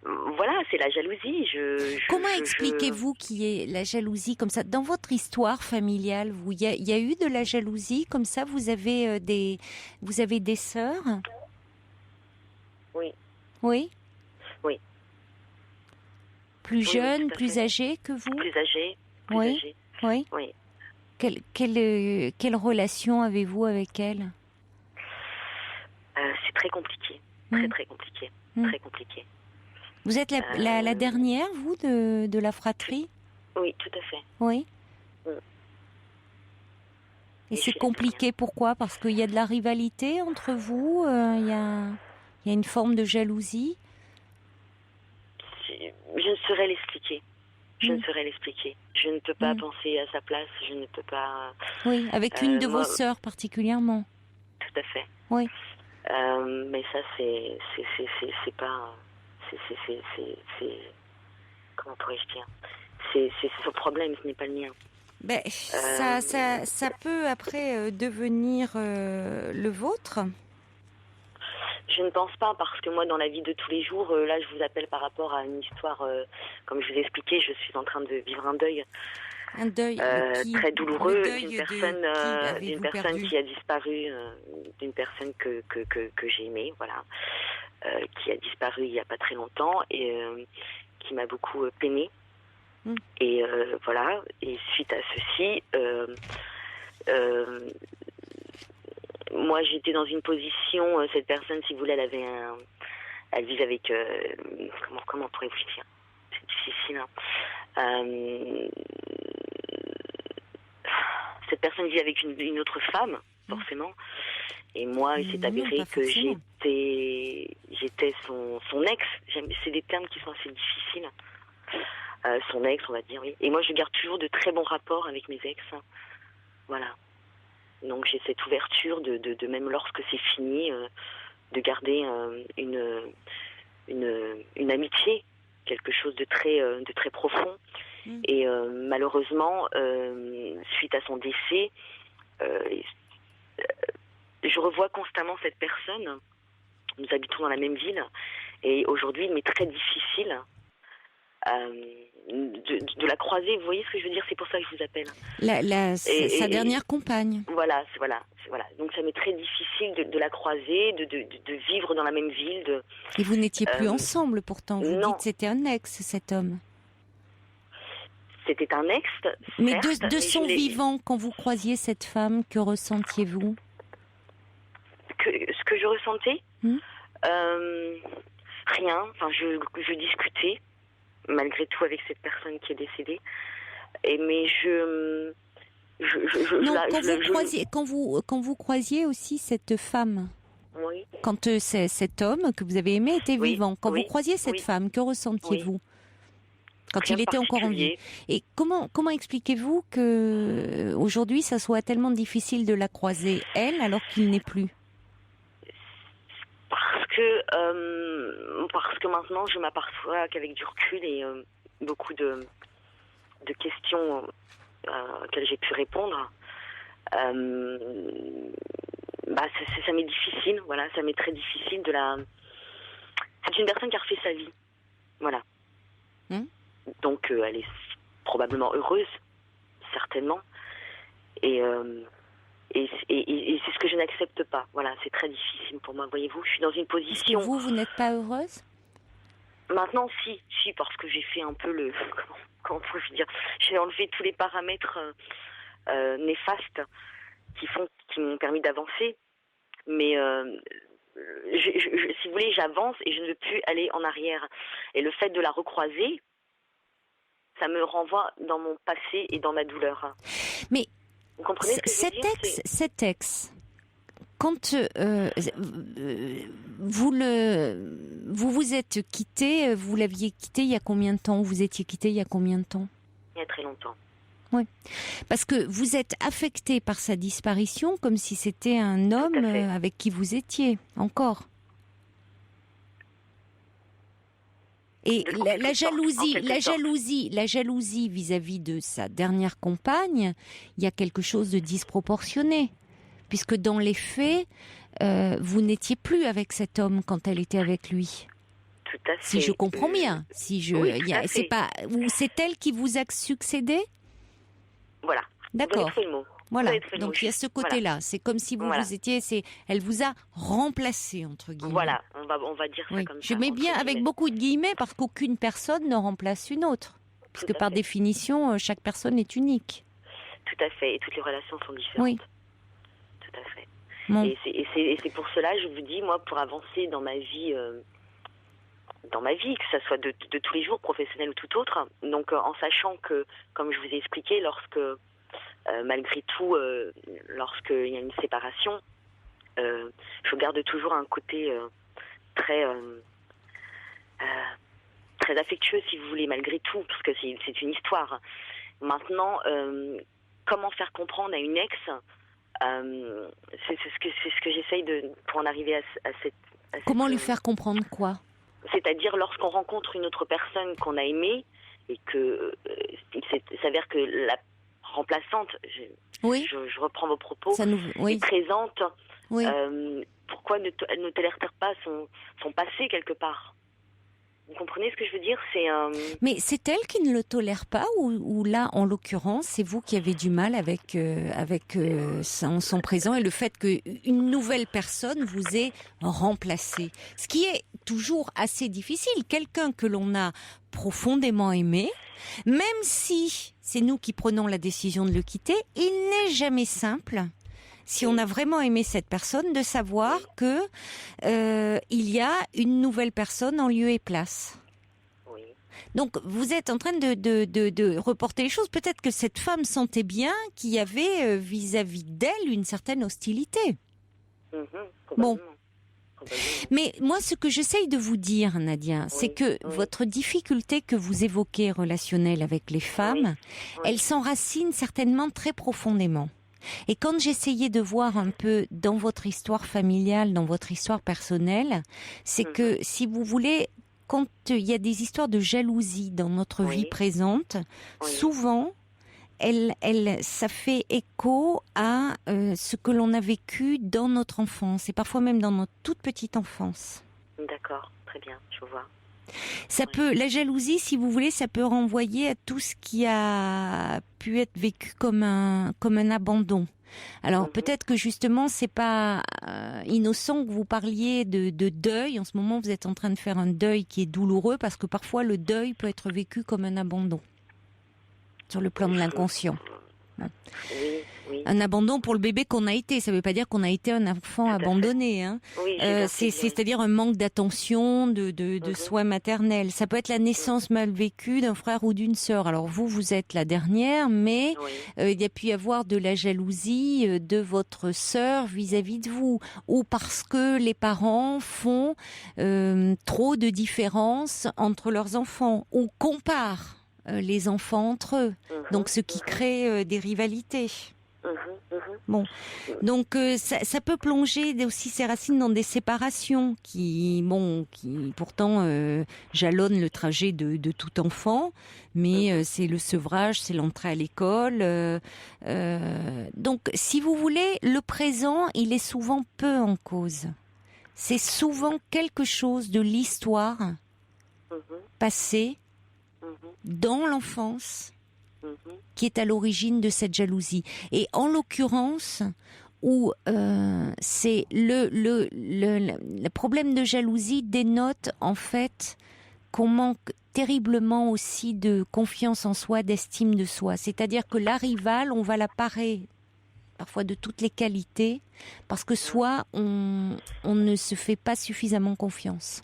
voilà, c'est la jalousie. Comment expliquez-vous qu'il y ait la jalousie comme ça dans votre histoire familiale? Il y a eu de la jalousie comme ça? Vous avez des sœurs? Oui. Oui. Oui. Plus jeunes, plus âgées que vous? Plus âgées. Oui. Âgées. Oui. Oui. Quelle relation avez-vous avec elle? C'est très compliqué. Très compliqué. Très compliqué. Vous êtes la dernière, vous, de la fratrie? Oui, tout à fait. Oui. Et c'est compliqué, pourquoi? Parce qu'il y a de la rivalité entre vous, il y a une forme de jalousie? Je ne saurais l'expliquer. Je ne saurais l'expliquer. Je ne peux pas penser à sa place. Je ne peux pas... Oui, avec une de vos sœurs particulièrement. Tout à fait. Oui. Mais ça, c'est pas... C'est comment pourrais-je dire? C'est son problème, ce n'est pas le mien. Ben, ça peut après devenir le vôtre? Je ne pense pas, parce que moi, dans la vie de tous les jours, là, je vous appelle par rapport à une histoire, comme je vous ai expliqué, je suis en train de vivre un deuil Un deuil très douloureux d'une d'une personne qui a disparu, d'une personne que j'ai aimée, voilà, qui a disparu il n'y a pas très longtemps et qui m'a beaucoup peinée. Et voilà, et suite à ceci, moi j'étais dans une position, cette personne, si vous voulez, elle vivait avec, comment pourrais-je dire, c'est difficile, hein. Cette personne vit avec une autre femme, forcément. Et moi, il s'est avéré que j'étais son ex. C'est des termes qui sont assez difficiles. Son ex, on va dire, oui. Et moi, je garde toujours de très bons rapports avec mes ex. Voilà. Donc, j'ai cette ouverture de même lorsque c'est fini, de garder une amitié, quelque chose de très profond. Et malheureusement, suite à son décès, je revois constamment cette personne. Nous habitons dans la même ville et aujourd'hui, il m'est très difficile de la croiser. Vous voyez ce que je veux dire? C'est pour ça que je vous appelle. Sa dernière compagne. Voilà. Donc ça m'est très difficile de la croiser, de vivre dans la même ville. Et vous n'étiez plus ensemble pourtant. Vous dites que c'était un ex, cet homme. C'était un ex. Mais de son vivant, quand vous croisiez cette femme, que ressentiez-vous? Ce que je ressentais, rien. Enfin, je discutais malgré tout avec cette personne qui est décédée. Mais quand vous croisiez aussi cette femme, oui. Quand cet homme que vous avez aimé était vivant, quand vous croisiez cette femme, que ressentiez-vous quand il était encore en vie? Et comment expliquez-vous que aujourd'hui ça soit tellement difficile de la croiser, elle, alors qu'il n'est plus? Parce que maintenant je m'aperçois qu'avec du recul et beaucoup de questions auxquelles j'ai pu répondre, ça m'est difficile, voilà, ça m'est très difficile c'est une personne qui a refait sa vie, voilà. Donc elle est probablement heureuse, certainement, et c'est ce que je n'accepte pas. Voilà, c'est très difficile pour moi, voyez-vous. Je suis dans une position... Est-ce que vous n'êtes pas heureuse? Maintenant, si, parce que j'ai fait un peu comment peux-je dire, j'ai enlevé tous les paramètres néfastes qui m'ont permis d'avancer. Mais si vous voulez, j'avance et je ne veux plus aller en arrière. Et le fait de la recroiser, ça me renvoie dans mon passé et dans ma douleur. Mais vous comprenez ce que je veux dire? Cet ex, quand vous êtes quitté, vous l'aviez quitté il y a combien de temps? Vous étiez quitté il y a combien de temps? Il y a très longtemps. Oui, parce que vous êtes affecté par sa disparition comme si c'était un homme avec qui vous étiez encore. Et la jalousie vis-à-vis de sa dernière compagne, il y a quelque chose de disproportionné, puisque dans les faits, vous n'étiez plus avec cet homme quand elle était avec lui. Tout à fait. Si je comprends bien, c'est elle qui vous a succédé. Voilà. D'accord. Voilà. Donc il y a ce côté-là. Voilà. C'est comme si vous étiez. Elle vous a remplacé entre guillemets. Voilà. On va dire ça comme ça. Je mets bien avec beaucoup de guillemets parce qu'aucune personne ne remplace une autre, puisque par définition chaque personne est unique. Tout à fait. Et toutes les relations sont différentes. Oui. Tout à fait. Bon. Et c'est pour cela, je vous dis, moi, pour avancer dans ma vie. Que ça soit de tous les jours, professionnel ou tout autre. Donc, en sachant que, comme je vous ai expliqué, malgré tout, lorsqu'il y a une séparation, je garde toujours un côté très affectueux, si vous voulez, malgré tout, parce que c'est une histoire. Maintenant, comment faire comprendre à une ex, c'est ce que j'essaye pour en arriver à cette... Comment lui faire comprendre quoi? C'est-à-dire lorsqu'on rencontre une autre personne qu'on a aimée et que il s'avère que la remplaçante, je reprends vos propos, est présente, pourquoi elle ne tolère pas son passé quelque part? Vous comprenez ce que je veux dire? Mais c'est elle qui ne le tolère pas ou là, en l'occurrence, c'est vous qui avez du mal avec son présent et le fait qu'une nouvelle personne vous ait remplacé. Ce qui est toujours assez difficile. Quelqu'un que l'on a profondément aimé, même si c'est nous qui prenons la décision de le quitter, il n'est jamais simple, si on a vraiment aimé cette personne, de savoir que il y a une nouvelle personne en lieu et place. Oui. Donc vous êtes en train de reporter les choses. Peut-être que cette femme sentait bien qu'il y avait vis-à-vis d'elle une certaine hostilité. Bon. Mais moi, ce que j'essaye de vous dire, Nadia, c'est que votre difficulté que vous évoquez relationnelle avec les femmes, elle s'enracine certainement très profondément. Et quand j'essayais de voir un peu dans votre histoire familiale, dans votre histoire personnelle, c'est que, si vous voulez, quand il y a des histoires de jalousie dans notre vie présente, souvent, ça fait écho à ce que l'on a vécu dans notre enfance, et parfois même dans notre toute petite enfance. D'accord, très bien, je vois. La jalousie, si vous voulez, ça peut renvoyer à tout ce qui a pu être vécu comme un abandon. Alors peut-être que justement c'est pas innocent que vous parliez de deuil. En ce moment, vous êtes en train de faire un deuil qui est douloureux parce que parfois le deuil peut être vécu comme un abandon sur le plan de l'inconscient. Un abandon pour le bébé qu'on a été. Ça ne veut pas dire qu'on a été un enfant abandonné. Hein. C'est-à-dire un manque d'attention, de soins maternels. Ça peut être la naissance mal vécue d'un frère ou d'une sœur. Alors vous êtes la dernière, mais il y a pu y avoir de la jalousie de votre sœur vis-à-vis de vous. Ou parce que les parents font trop de différences entre leurs enfants. Ou comparent les enfants entre eux. Donc ce qui crée des rivalités. Bon, donc ça peut plonger aussi ses racines dans des séparations qui pourtant jalonnent le trajet de tout enfant, mais c'est le sevrage, c'est l'entrée à l'école. Donc, si vous voulez, le présent, il est souvent peu en cause. C'est souvent quelque chose de l'histoire passée dans l'enfance qui est à l'origine de cette jalousie. Et en l'occurrence, où c'est le problème de jalousie dénote en fait qu'on manque terriblement aussi de confiance en soi, d'estime de soi. C'est-à-dire que la rivale, on va la parer parfois de toutes les qualités, parce que soit on ne se fait pas suffisamment confiance.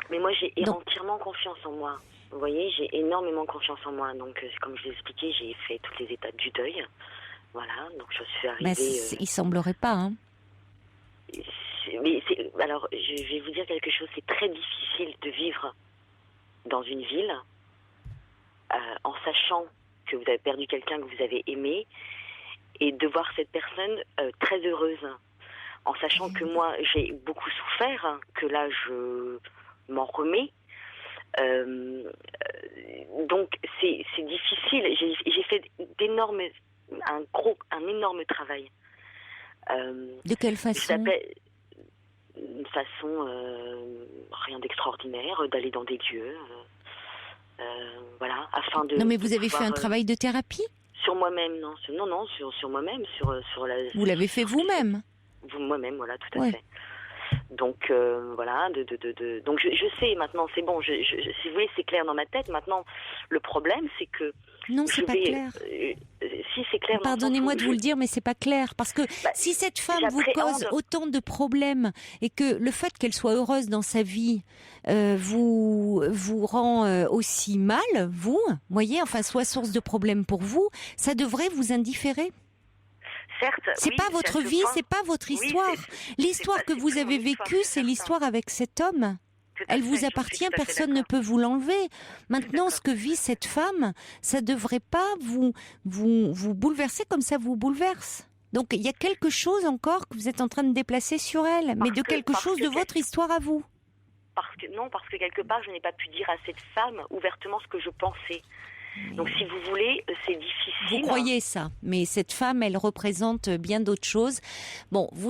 Mais moi, j'ai entièrement confiance en moi. Vous voyez, j'ai énormément confiance en moi. Donc, comme je l'ai expliqué, j'ai fait toutes les étapes du deuil. Voilà, donc je suis arrivée... Mais il semblerait pas, hein. Alors, je vais vous dire quelque chose. C'est très difficile de vivre dans une ville en sachant que vous avez perdu quelqu'un que vous avez aimé et de voir cette personne très heureuse. En sachant que moi, j'ai beaucoup souffert, que là, je m'en remets. Donc c'est difficile. J'ai fait un énorme travail. De quelle façon? Une façon rien d'extraordinaire, d'aller dans des lieux, voilà, afin de. Non, mais vous avez fait un travail de thérapie? Sur moi-même, non, sur moi-même, sur la. Vous l'avez fait vous-même? Moi-même, voilà, tout à fait. Donc voilà, donc je sais maintenant, c'est bon. Si vous voulez, c'est clair dans ma tête. Maintenant, le problème, c'est que non, c'est pas clair. Si c'est clair. Pardonnez-moi de vous le dire, mais c'est pas clair parce que si cette femme vous cause autant de problèmes et que le fait qu'elle soit heureuse dans sa vie vous rend aussi mal, vous voyez, enfin, soit source de problèmes pour vous, ça devrait vous indifférer. Certes, c'est pas votre vie, c'est pas votre histoire. L'histoire que vous avez vécue, c'est l'histoire avec cet homme. Elle vous appartient, personne ne peut vous l'enlever. Maintenant, ce que vit cette femme, ça devrait pas vous bouleverser comme ça vous bouleverse. Donc, il y a quelque chose encore que vous êtes en train de déplacer sur elle, mais de quelque chose de votre histoire à vous. Parce que quelque part, je n'ai pas pu dire à cette femme ouvertement ce que je pensais. Donc, si vous voulez, c'est difficile. Vous croyez ça, mais cette femme, elle représente bien d'autres choses. Bon, vous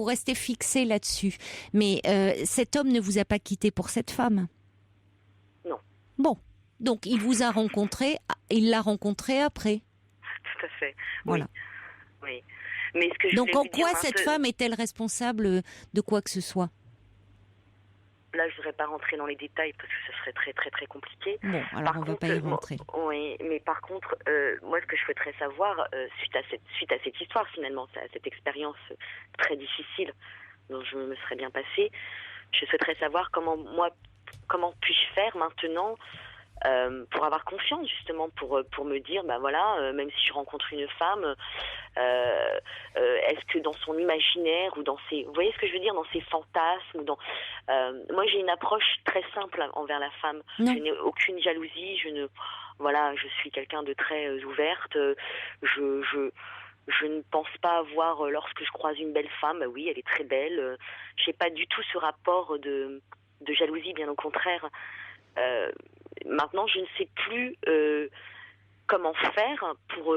restez fixé là-dessus, mais cet homme ne vous a pas quitté pour cette femme. Bon. Donc, il vous a rencontré, il l'a rencontré après. Tout à fait. Voilà. Oui. Mais ce que je donc, en voulais vous quoi dire, cette femme est-elle responsable de quoi que ce soit? Là, je ne voudrais pas rentrer dans les détails parce que ce serait très, très, très compliqué. Bon, alors on ne va pas y rentrer. Oui, mais par contre, moi, ce que je souhaiterais savoir, suite à cette histoire, finalement, à cette expérience très difficile dont je me serais bien passée, je souhaiterais savoir comment puis-je faire maintenant pour avoir confiance, justement, pour me dire, ben voilà, même si je rencontre une femme, est-ce que dans son imaginaire ou dans ses, vous voyez ce que je veux dire, dans ses fantasmes, moi j'ai une approche très simple envers la femme. Non. Je n'ai aucune jalousie, je suis quelqu'un de très ouverte. Je ne pense pas avoir, lorsque je croise une belle femme, oui, elle est très belle. J'ai pas du tout ce rapport de jalousie, bien au contraire. Maintenant, je ne sais plus comment faire pour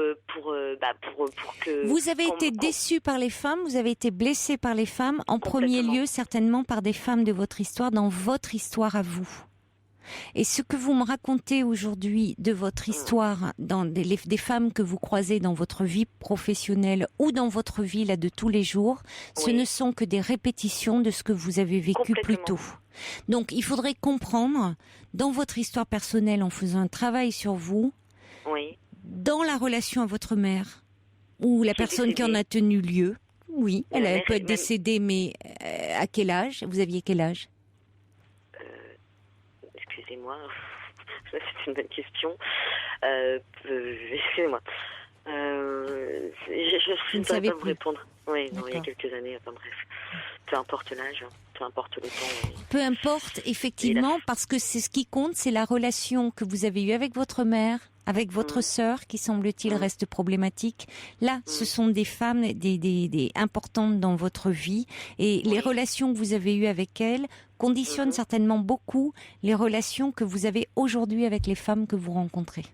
que... Vous avez été déçu par les femmes, vous avez été blessé par les femmes, en premier lieu certainement par des femmes de votre histoire, dans votre histoire à vous. Et ce que vous me racontez aujourd'hui de votre histoire, dans des femmes que vous croisez dans votre vie professionnelle ou dans votre vie là de tous les jours, ce ne sont que des répétitions de ce que vous avez vécu plus tôt. Donc il faudrait comprendre, dans votre histoire personnelle, en faisant un travail sur vous, dans la relation à votre mère, ou la personne qui en a tenu lieu, elle peut être décédée, mais à quel âge? Vous aviez quel âge? Excusez-moi, c'est une bonne question. Excusez-moi. Je ne saurais pas vous répondre. Oui, non, il y a quelques années, enfin bref. Peu importe l'âge, peu importe le temps. Peu importe, effectivement, parce que c'est ce qui compte, c'est la relation que vous avez eue avec votre mère, avec votre sœur, qui semble-t-il reste problématique. Là, ce sont des femmes des importantes dans votre vie, et les relations que vous avez eues avec elles conditionnent certainement beaucoup les relations que vous avez aujourd'hui avec les femmes que vous rencontrez.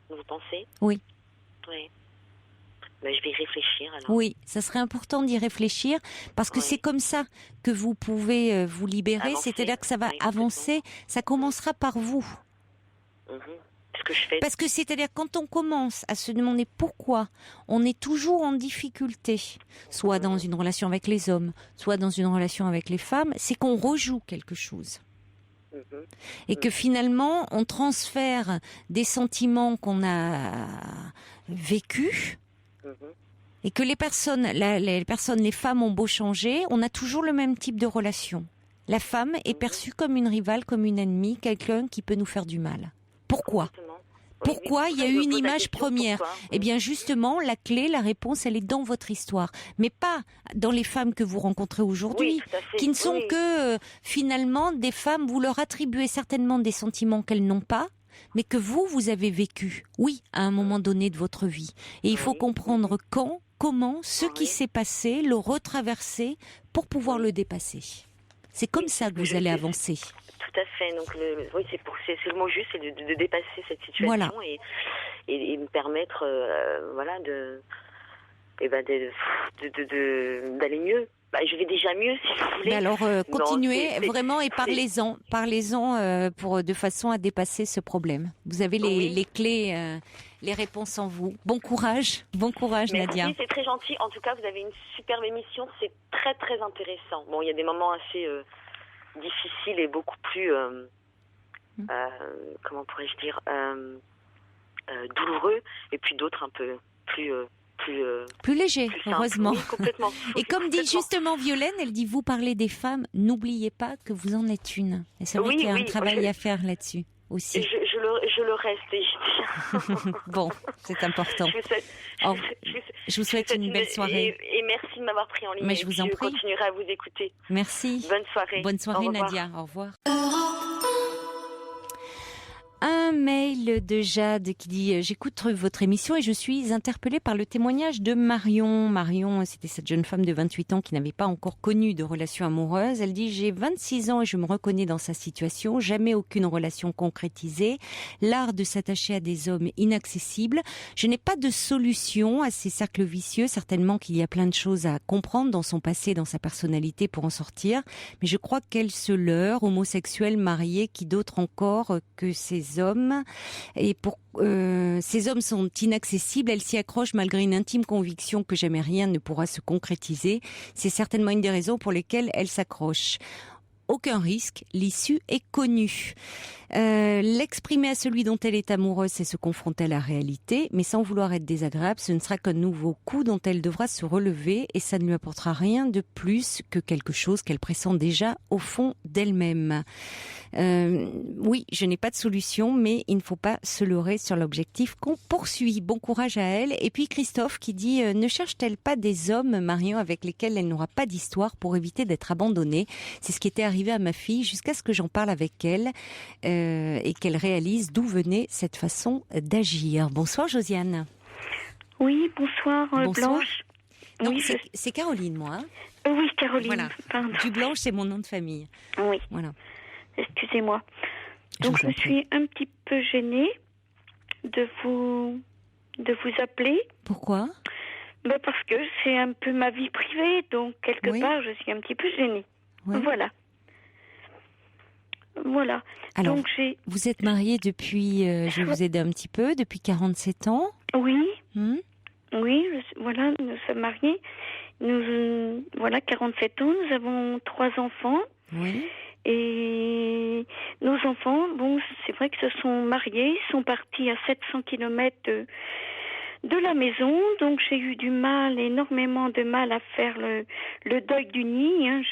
Vous pensez? Oui. Oui. Ben, je vais y réfléchir alors. Oui, ça serait important d'y réfléchir parce que c'est comme ça que vous pouvez vous libérer, c'est-à-dire que ça va avancer, ça commencera par vous. Parce que c'est-à-dire quand on commence à se demander pourquoi on est toujours en difficulté, soit dans une relation avec les hommes, soit dans une relation avec les femmes, c'est qu'on rejoue quelque chose. Et que finalement, on transfère des sentiments qu'on a vécus et que les femmes ont beau changer, on a toujours le même type de relation. La femme est perçue comme une rivale, comme une ennemie, quelqu'un qui peut nous faire du mal. Pourquoi ? Pourquoi il y a eu une image première? Eh bien justement, la clé, la réponse, elle est dans votre histoire. Mais pas dans les femmes que vous rencontrez aujourd'hui, qui ne sont que finalement des femmes, vous leur attribuez certainement des sentiments qu'elles n'ont pas, mais que vous avez vécu, à un moment donné de votre vie. Et il faut comprendre comment, ce qui s'est passé, le retraverser pour pouvoir le dépasser. C'est comme ça que vous allez avancer. Tout à fait. Donc, c'est le mot juste, c'est de dépasser cette situation et me permettre, d'aller mieux. Je vais déjà mieux, si vous voulez. Alors, continuez vraiment et parlez-en de façon à dépasser ce problème. Vous avez les clés, les réponses en vous. Bon courage, Nadia. Merci, c'est très gentil. En tout cas, vous avez une superbe émission. C'est très, très intéressant. Bon, il y a des moments assez difficiles et beaucoup plus, comment pourrais-je dire, douloureux, et puis d'autres un peu plus léger, heureusement. Oui, complètement. Et comme dit justement Violaine, elle dit, vous parlez des femmes, n'oubliez pas que vous en êtes une. Et c'est vrai qu'il y a un travail à faire là-dessus aussi. Je le reste. Bon, c'est important. Je vous souhaite une belle soirée. Et merci de m'avoir pris en ligne. Mais je vous en prie. Je continuerai à vous écouter. Merci. Bonne soirée. Bonne soirée, Nadia. Au revoir. Un mail de Jade qui dit « J'écoute votre émission et je suis interpellée par le témoignage de Marion. » Marion, c'était cette jeune femme de 28 ans qui n'avait pas encore connu de relation amoureuse. Elle dit « J'ai 26 ans et je me reconnais dans sa situation. Jamais aucune relation concrétisée. L'art de s'attacher à des hommes inaccessibles. Je n'ai pas de solution à ces cercles vicieux. Certainement qu'il y a plein de choses à comprendre dans son passé, dans sa personnalité pour en sortir. Mais je crois qu'elle se leurre, homosexuelle, mariée, qui d'autre encore que ces hommes. Et ces hommes sont inaccessibles. Elle s'y accroche malgré une intime conviction que jamais rien ne pourra se concrétiser. C'est certainement une des raisons pour lesquelles elle s'accroche. Aucun risque, l'issue est connue. L'exprimer à celui dont elle est amoureuse, c'est se confronter à la réalité, mais sans vouloir être désagréable, ce ne sera qu'un nouveau coup dont elle devra se relever et ça ne lui apportera rien de plus que quelque chose qu'elle pressent déjà au fond d'elle-même. Oui, je n'ai pas de solution, mais il ne faut pas se leurrer sur l'objectif qu'on poursuit. Bon courage à elle. Et puis Christophe qui dit ne cherche-t-elle pas des hommes, Marion, avec lesquels elle n'aura pas d'histoire pour éviter d'être abandonnée? C'est ce qui était arrivé à ma fille jusqu'à ce que j'en parle avec elle et qu'elle réalise d'où venait cette façon d'agir. Bonsoir Josiane. Oui, bonsoir, Bonsoir. Blanche. Non, Oui, c'est Caroline, moi. Oui, Caroline. Voilà. Pardon. Du Blanche, c'est mon nom de famille. Oui. Voilà. Excusez-moi. Donc je suis un petit peu gênée de vous appeler. Pourquoi? Parce que c'est un peu ma vie privée, donc quelque part je suis un petit peu gênée. Oui. Voilà. Alors, donc vous êtes mariée depuis, je vais vous aider un petit peu, depuis 47 ans. Oui. Hmm. Oui, voilà, nous sommes mariés. Nous, 47 ans, nous avons 3 enfants. Oui. Et nos enfants, c'est vrai que se sont mariés, ils sont partis à 700 km de la maison, donc j'ai eu énormément de mal à faire le deuil du nid.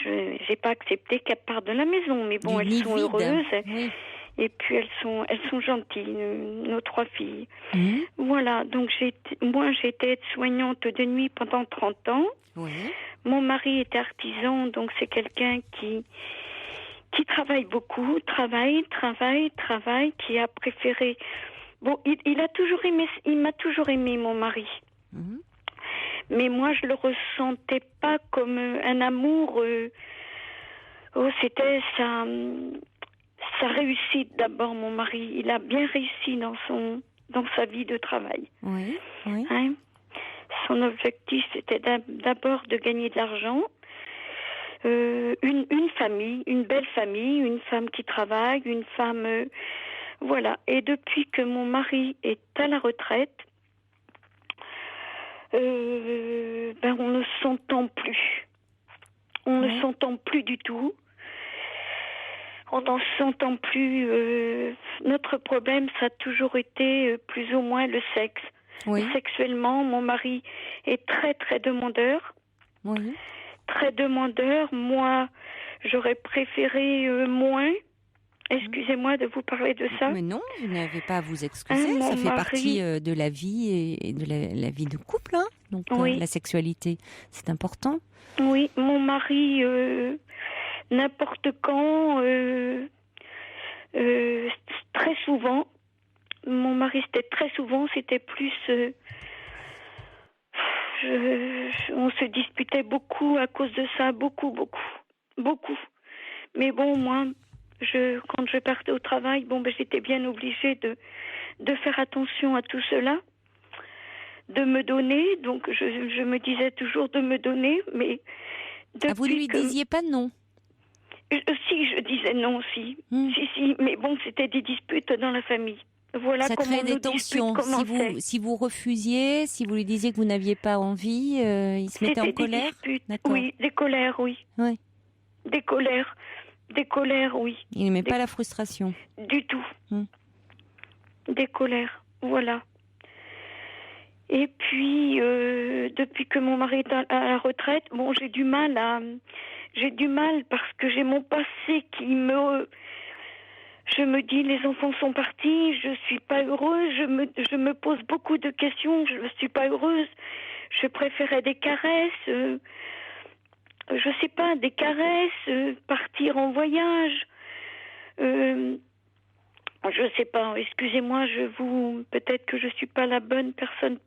J'ai pas accepté qu'elles partent de la maison, mais bon, elles sont heureuses. Oui. Et puis elles sont gentilles, nos 3 filles. Mmh. Voilà, donc j'ai été aide-soignante de nuit pendant 30 ans. Oui. Mon mari était artisan, donc c'est quelqu'un qui travaille beaucoup, travaille, qui a préféré. Bon, il m'a toujours aimé, mon mari. Mmh. Mais moi, je le ressentais pas comme un amour. C'était sa réussite d'abord, mon mari. Il a bien réussi dans sa vie de travail. Oui, oui. Hein? Son objectif, c'était d'abord de gagner de l'argent. Une famille, une belle famille, une femme qui travaille, une femme... voilà. Et depuis que mon mari est à la retraite, on ne s'entend plus. On ne s'entend plus du tout. On n'en s'entend plus. Notre problème, ça a toujours été plus ou moins le sexe. Oui. Sexuellement, mon mari est très, très demandeur. Oui. Très demandeur. Moi, j'aurais préféré moins. Excusez-moi de vous parler de ça. Mais non, vous n'avez pas à vous excuser. Ça fait partie de la vie et de la vie de couple. Hein. Donc, la sexualité, c'est important. Oui, mon mari... n'importe quand, très souvent. Mon mari, c'était très souvent, c'était plus... on se disputait beaucoup à cause de ça, beaucoup. Mais bon, moi, quand je partais au travail, j'étais bien obligée de faire attention à tout cela, de me donner. Donc, je me disais toujours de me donner, mais... vous ne lui disiez pas non? Si, je disais non, si. Si, mais bon, c'était des disputes dans la famille. Voilà. Ça comment crée des tensions. Si vous refusiez, si vous lui disiez que vous n'aviez pas envie, il se mettait en colère? Oui, des colères, oui. Oui. Des colères, oui. Il n'aimait pas la frustration? Du tout. Des colères, voilà. Et puis, depuis que mon mari est à la retraite, j'ai du mal parce que j'ai mon passé qui je me dis, les enfants sont partis, je suis pas heureuse, je me pose beaucoup de questions, je ne suis pas heureuse, je préférais des caresses, je sais pas, des caresses, partir en voyage. Je sais pas, excusez-moi, peut-être que je suis pas la bonne personne.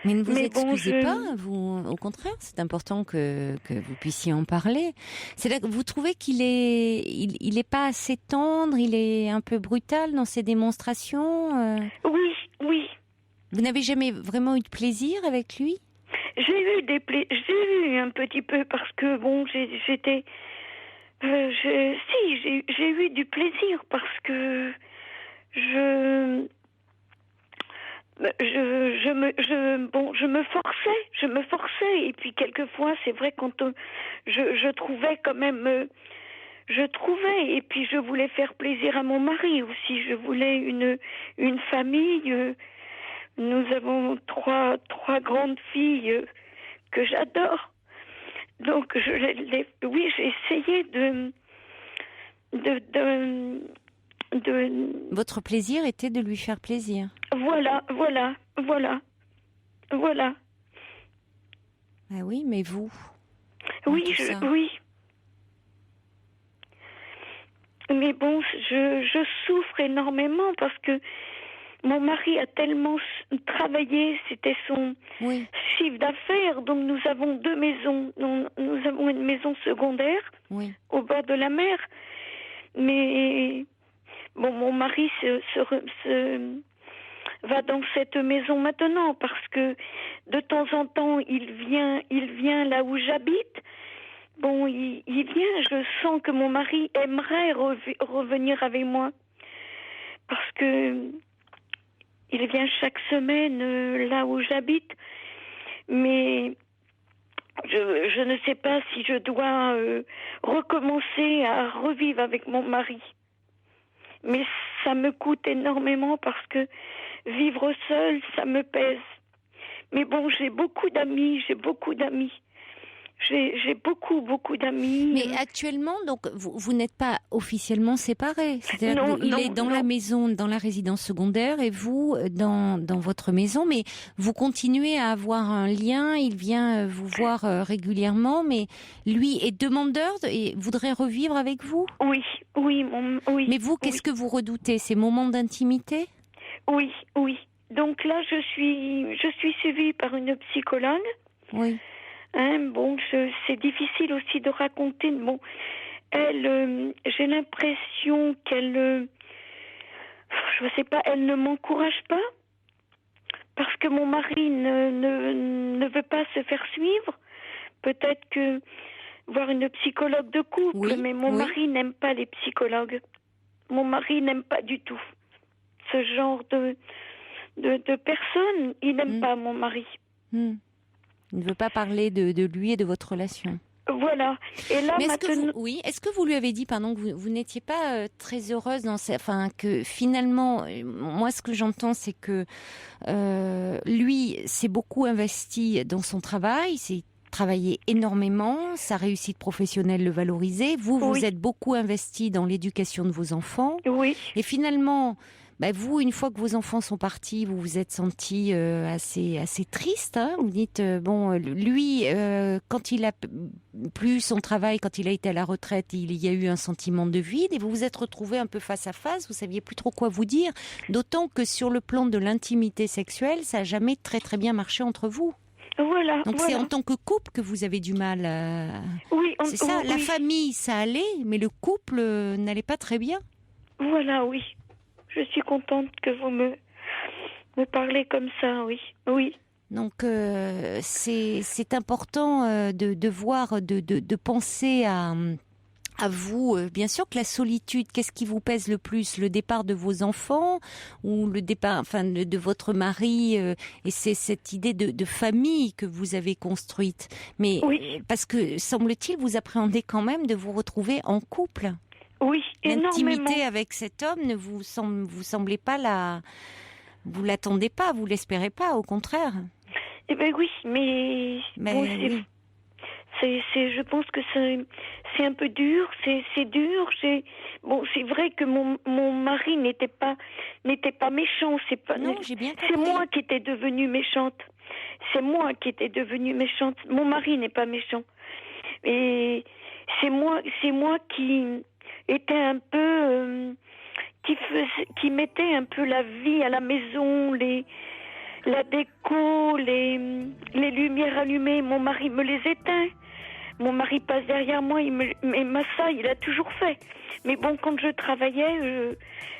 Mais ne vous excusez pas, vous, au contraire, c'est important que vous puissiez en parler. C'est là que vous trouvez qu'il est pas assez tendre, il est un peu brutal dans ses démonstrations. Oui. Vous n'avez jamais vraiment eu de plaisir avec lui? J'ai eu un petit peu parce que bon, j'ai eu du plaisir parce que je me forçais et puis quelquefois c'est vrai quand je trouvais quand même et puis je voulais faire plaisir à mon mari aussi, je voulais une famille. Nous avons trois grandes filles que j'adore. Donc j'ai essayé de Votre plaisir était de lui faire plaisir. Voilà. Ah oui, mais vous. Oui. Mais bon, je souffre énormément parce que mon mari a tellement travaillé, c'était son chiffre d'affaires, donc nous avons 2 maisons. Nous avons une maison secondaire au bord de la mer, mais bon, mon mari va dans cette maison maintenant parce que de temps en temps il vient là où j'habite. Bon, il vient, je sens que mon mari aimerait revenir avec moi parce que il vient chaque semaine là où j'habite, mais je ne sais pas si je dois recommencer à revivre avec mon mari. Mais ça me coûte énormément parce que vivre seule, ça me pèse. Mais bon, j'ai beaucoup d'amis. J'ai beaucoup d'amis. Mais actuellement, donc, vous n'êtes pas officiellement séparés. C'est-à-dire qu'il est dans la maison, dans la résidence secondaire, et vous dans votre maison. Mais vous continuez à avoir un lien. Il vient vous voir régulièrement. Mais lui est demandeur et voudrait revivre avec vous. Oui. Mais vous, qu'est-ce que vous redoutez? Ces moments d'intimité? Oui. Donc là, je suis suivie par une psychologue. Oui. Bon, c'est difficile aussi de raconter. Bon, elle, j'ai l'impression qu'elle, je sais pas, elle ne m'encourage pas parce que mon mari ne veut pas se faire suivre. Peut-être que voir une psychologue de couple, mais mon mari n'aime pas les psychologues. Mon mari n'aime pas du tout ce genre de personnes. Il n'aime pas mon mari. Il ne veut pas parler de lui et de votre relation. Voilà. Et là, mais maintenant... est-ce que vous lui avez dit, pardon, que vous n'étiez pas très heureuse que finalement, moi, ce que j'entends, c'est que lui s'est beaucoup investi dans son travail, s'est travaillé énormément, sa réussite professionnelle le valorisait. Vous êtes beaucoup investi dans l'éducation de vos enfants. Oui. Et finalement... vous, une fois que vos enfants sont partis, vous vous êtes senti assez triste. Hein, vous dites, lui, quand il a plus son travail, quand il a été à la retraite, il y a eu un sentiment de vide et vous vous êtes retrouvés un peu face à face, vous saviez plus trop quoi vous dire. D'autant que sur le plan de l'intimité sexuelle, ça n'a jamais très très bien marché entre vous. Voilà. Donc c'est en tant que couple que vous avez du mal. Oui, c'est ça. La famille, ça allait, mais le couple n'allait pas très bien. Voilà, oui. Je suis contente que vous me parlez comme ça, oui. Donc c'est important de voir, de penser à vous. Bien sûr que la solitude, qu'est-ce qui vous pèse le plus? Le départ de vos enfants ou le départ, de votre mari et c'est cette idée de famille que vous avez construite. Mais parce que semble-t-il, vous appréhendez quand même de vous retrouver en couple. Oui, énormément. L'intimité avec cet homme ne vous semblez pas vous l'attendez pas, vous l'espérez pas, au contraire. Eh ben oui, mais bon, je pense que c'est un peu dur, c'est dur. C'est vrai que mon mari n'était pas méchant. Non, j'ai bien compris. C'est moi qui étais devenue méchante. Mon mari n'est pas méchant. Et c'est moi qui était un peu, qui mettait un peu la vie à la maison, la déco, les lumières allumées. Mon mari me les éteint. Mon mari passe derrière moi, mais ça, il a toujours fait. Mais bon, quand je travaillais,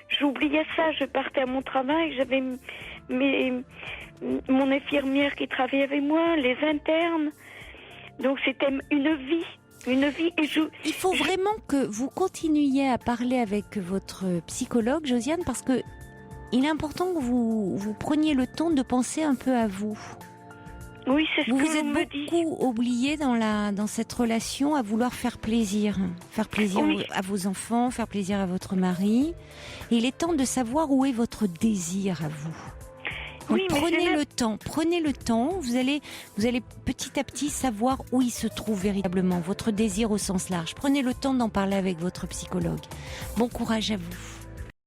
j'oubliais ça. Je partais à mon travail, j'avais mon infirmière qui travaillait avec moi, les internes. Donc c'était une vie. Il faut vraiment que vous continuiez à parler avec votre psychologue, Josiane, parce que il est important que vous preniez le temps de penser un peu à vous. Oui, c'est ce que vous êtes beaucoup oublié dans cette relation à vouloir faire plaisir oui. à vos enfants, faire plaisir à votre mari. Et il est temps de savoir où est votre désir à vous. Donc oui, prenez le temps. Vous allez petit à petit savoir où il se trouve véritablement votre désir au sens large. Prenez le temps d'en parler avec votre psychologue. Bon courage à vous.